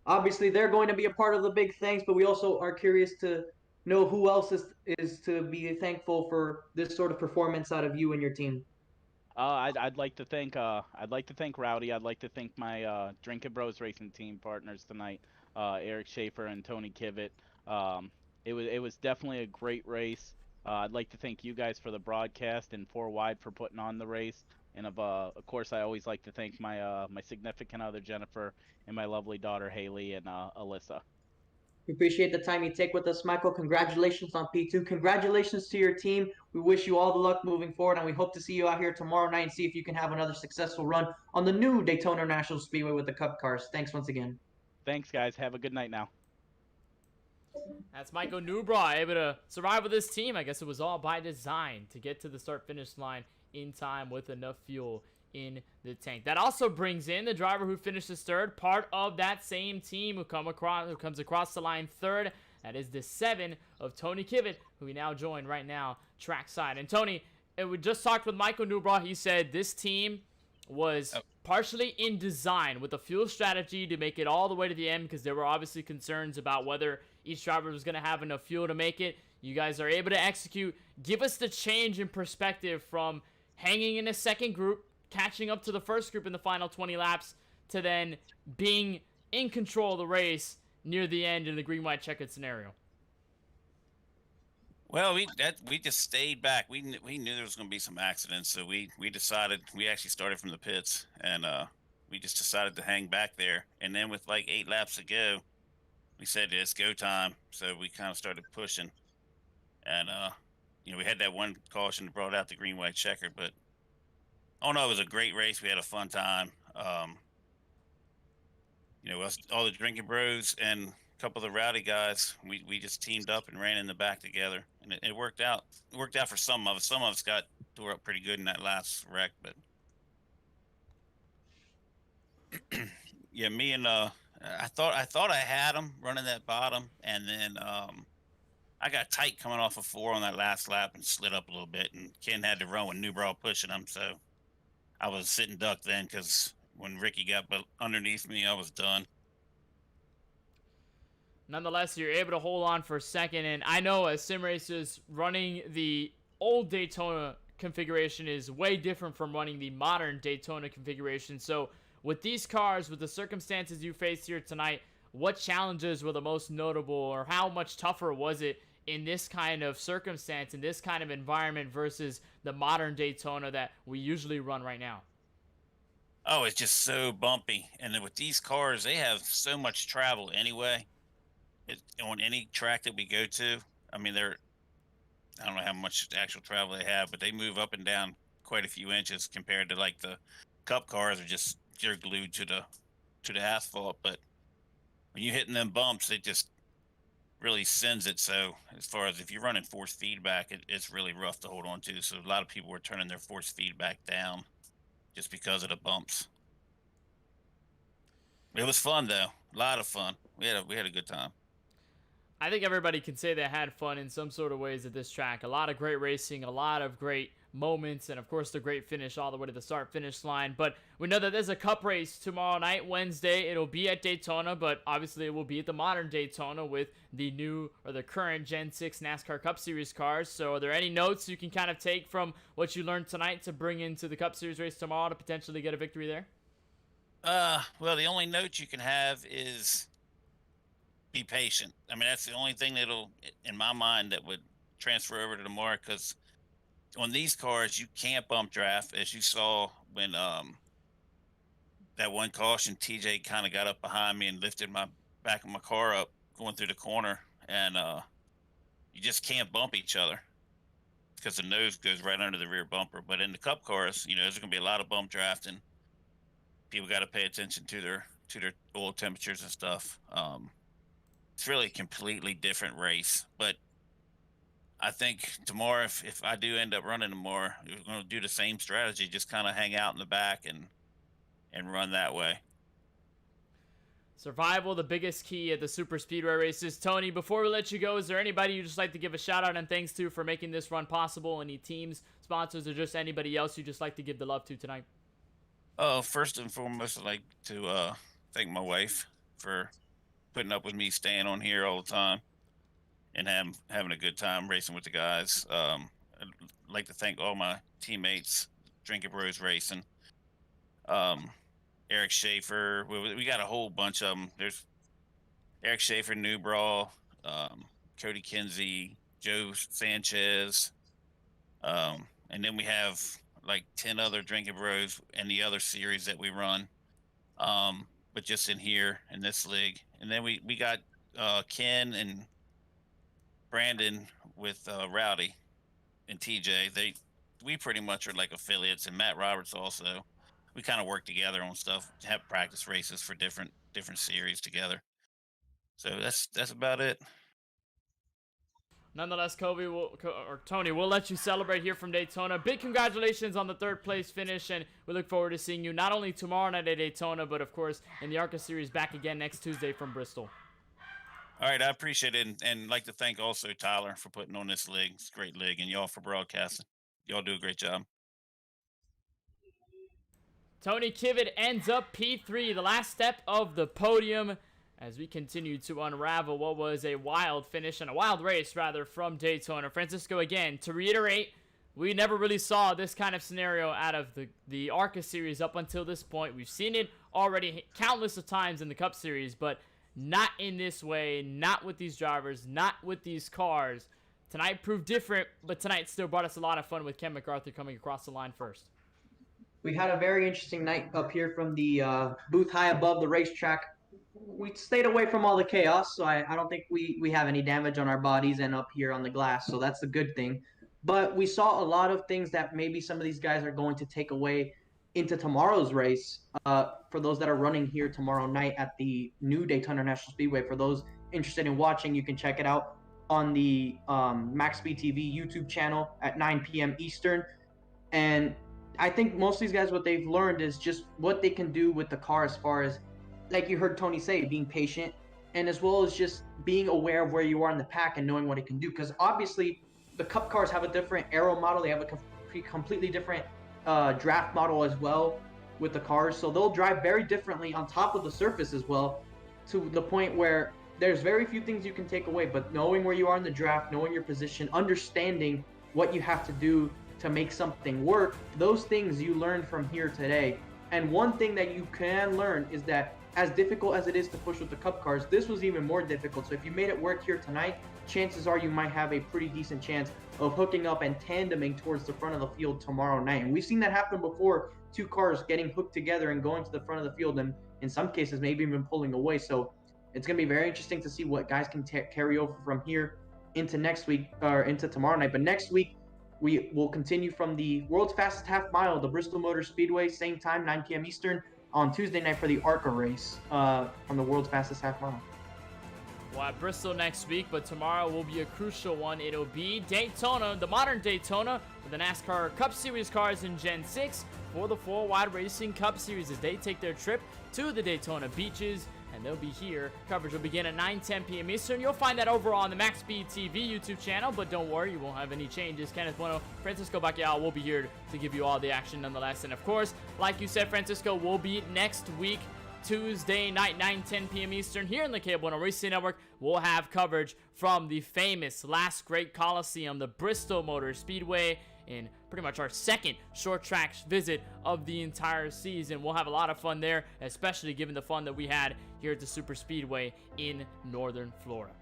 B: obviously they're going to be a part of the big things. But we also are curious to know who else is to be thankful for this sort of performance out of you and your team.
E: I'd like to thank Rowdy. I'd like to thank my Drinkin' Bros Racing team partners tonight, Eric Schaefer and Tony Kivitt. It was definitely a great race. I'd like to thank you guys for the broadcast and 4 Wide for putting on the race. And of course, I always like to thank my significant other Jennifer and my lovely daughter Haley and Alyssa.
B: We appreciate the time you take with us, Michael. Congratulations on P2. Congratulations to your team. We wish you all the luck moving forward, and we hope to see you out here tomorrow night and see if you can have another successful run on the new Daytona National Speedway with the Cup cars. Thanks once again.
E: Thanks, guys. Have a good night now.
A: That's Michael Newbra able to survive with his team. I guess it was all by design to get to the start-finish line in time with enough fuel in the tank. That also brings in the driver who finishes third, part of that same team who comes across the line third. That is the 7 of Tony Kivitt, who we now join right now trackside. And Tony, we just talked with Michael Newbra. He said this team was partially in design with a fuel strategy to make it all the way to the end, because there were obviously concerns about whether each driver was going to have enough fuel to make it. You guys are able to execute. Give us the change in perspective from hanging in a second group, catching up to the first group in the final 20 laps, to then being in control of the race near the end in the green-white checkered scenario.
F: Well, we just stayed back. We knew there was going to be some accidents, so we decided. We actually started from the pits, and we just decided to hang back there. And then with like 8 laps to go, we said it's go time. So we kind of started pushing, and we had that one caution that brought out the green-white checker, but oh no, it was a great race. We had a fun time. All the Drinkin' Bros and a couple of the Rowdy guys, we just teamed up and ran in the back together, and it worked out. It worked out for some of us. Some of us got tore up pretty good in that last wreck, but yeah, me and I thought I had him running that bottom, and then I got tight coming off of 4 on that last lap and slid up a little bit, and Ken had to run with Newbrow pushing him, so I was sitting duck then, because when Ricky got underneath me, I was done.
A: Nonetheless, you're able to hold on for a second, and I know as sim racers, running the old Daytona configuration is way different from running the modern Daytona configuration. So with these cars, with the circumstances you faced here tonight, what challenges were the most notable, or how much tougher was it in this kind of circumstance, in this kind of environment, versus the modern Daytona that we usually run right now?
F: Oh, it's just so bumpy. And then with these cars, they have so much travel anyway. On any track that we go to, I mean, I don't know how much actual travel they have, but they move up and down quite a few inches compared to like the Cup cars you're glued to the asphalt. But when you're hitting them bumps, it just really sends it. So as far as if you're running force feedback, it's really rough to hold on to. So a lot of people were turning their force feedback down just because of the bumps. It was fun though, a lot of fun. We had a good time.
A: I think everybody can say they had fun in some sort of ways at this track. A lot of great racing, a lot of great moments, and of course the great finish all the way to the start-finish line. But we know that there's a cup race tomorrow night, Wednesday. It'll be at Daytona, but obviously it will be at the modern Daytona with the new or the current Gen 6 NASCAR Cup Series cars. So are there any notes you can kind of take from what you learned tonight to bring into the Cup Series race tomorrow to potentially get a victory there?
F: Well, the only note you can have is be patient. I mean, that's the only thing that'll, in my mind, that would transfer over to tomorrow, because on these cars you can't bump draft, as you saw when that one caution, TJ kind of got up behind me and lifted my back of my car up going through the corner, and you just can't bump each other because the nose goes right under the rear bumper. But in the cup cars, there's going to be a lot of bump drafting. People got to pay attention to their oil temperatures and stuff. It's really a completely different race, but I think tomorrow, if I do end up running tomorrow, we're going to do the same strategy, just kind of hang out in the back and run that way.
A: Survival, the biggest key at the super speedway races. Tony, before we let you go, is there anybody you'd just like to give a shout out and thanks to for making this run possible? Any teams, sponsors, or just anybody else you'd just like to give the love to tonight?
F: First and foremost, I'd like to thank my wife for putting up with me staying on here all the time and having a good time racing with the guys. I'd like to thank all my teammates, Drinking Bros Racing, Eric Schaefer. We got a whole bunch of them. There's Eric Schaefer, Newbraw, Cody Kinsey, Joe Sanchez, and then we have like 10 other Drinking Bros in the other series that we run, but just in here in this league. And then we got Ken and Brandon with Rowdy and TJ. We pretty much are like affiliates, and Matt Roberts also. We kind of work together on stuff, have practice races for different series together. So that's about it.
A: Nonetheless, Tony, we'll let you celebrate here from Daytona. Big congratulations on the third place finish, and we look forward to seeing you not only tomorrow night at Daytona, but of course in the ARCA series back again next Tuesday from Bristol.
F: All right, I appreciate it, and like to thank also Tyler for putting on this league. It's a great league, and y'all for broadcasting. Y'all do a great job.
A: Tony Kivitt ends up P3, the last step of the podium, as we continue to unravel what was a wild finish and a wild race, rather, from Daytona. Francisco, again, to reiterate, we never really saw this kind of scenario out of the ARCA series up until this point. We've seen it already countless of times in the Cup Series, but not in this way, not with these drivers, not with these cars. Tonight proved different, but tonight still brought us a lot of fun with Ken MacArthur coming across the line first.
B: We had a very interesting night up here from the booth high above the racetrack. We stayed away from all the chaos, so I don't think we have any damage on our bodies and up here on the glass, so that's a good thing. But we saw a lot of things that maybe some of these guys are going to take away into tomorrow's race. For those that are running here tomorrow night at the new Daytona National Speedway, for those interested in watching, you can check it out on the Max Speed TV YouTube channel at 9 p.m. Eastern. And I think most of these guys, what they've learned is just what they can do with the car as far as, like you heard Tony say, being patient, and as well as just being aware of where you are in the pack and knowing what it can do. Because obviously the Cup cars have a different aero model. They have a completely different draft model as well with the cars. So they'll drive very differently on top of the surface as well, to the point where there's very few things you can take away. But knowing where you are in the draft, knowing your position, understanding what you have to do to make something work, those things you learned from here today. And one thing that you can learn is that as difficult as it is to push with the Cup cars, this was even more difficult. So if you made it work here tonight, chances are you might have a pretty decent chance of hooking up and tandeming towards the front of the field tomorrow night. And we've seen that happen before, two cars getting hooked together and going to the front of the field, and in some cases maybe even pulling away. So it's going to be very interesting to see what guys can carry over from here into next week, or into tomorrow night. But next week, we will continue from the world's fastest half mile, the Bristol Motor Speedway, same time, 9 p.m. Eastern, on Tuesday night for the ARCA race from the world's fastest half mile.
A: Well, at Bristol next week, but tomorrow will be a crucial one. It'll be Daytona, the modern Daytona, with the NASCAR Cup Series cars in Gen 6 for the 4 Wide Racing Cup Series as they take their trip to the Daytona beaches. And they'll be here. Coverage will begin at 9:10 p.m. Eastern. You'll find that over on the Max Speed TV YouTube channel, but don't worry, you won't have any changes. Kenneth Bueno, Francisco Bacalhau will be here to give you all the action nonetheless. And of course, like you said, Francisco will be next week, Tuesday night, 9:10 p.m. Eastern, here in the KBueno Racing Network. We'll have coverage from the famous Last Great Coliseum, the Bristol Motor Speedway, in pretty much our second short track visit of the entire season. We'll have a lot of fun there, especially given the fun that we had here at the Super Speedway in Northern Florida.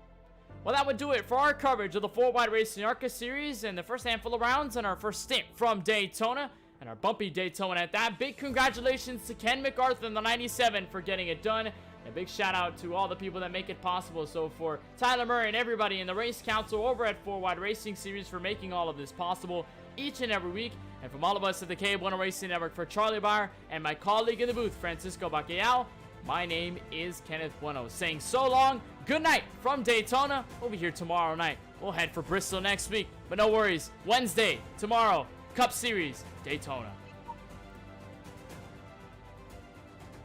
A: Well, that would do it for our coverage of the 4 Wide Racing ARCA Series and the first handful of rounds and our first stint from Daytona, and our bumpy Daytona at that. Big congratulations to Ken MacArthur in the 97 for getting it done. A big shout out to all the people that make it possible. So for Tyler Murray and everybody in the Race Council over at 4 Wide Racing Series for making all of this possible each and every week. And from all of us at the KBueno Racing Network, for Charlie Bauer and my colleague in the booth, Francisco Bacalhau, my name is Kenneth Bueno, saying so long, good night from Daytona. We'll be here tomorrow night. We'll head for Bristol next week, but no worries. Wednesday, tomorrow, Cup Series, Daytona.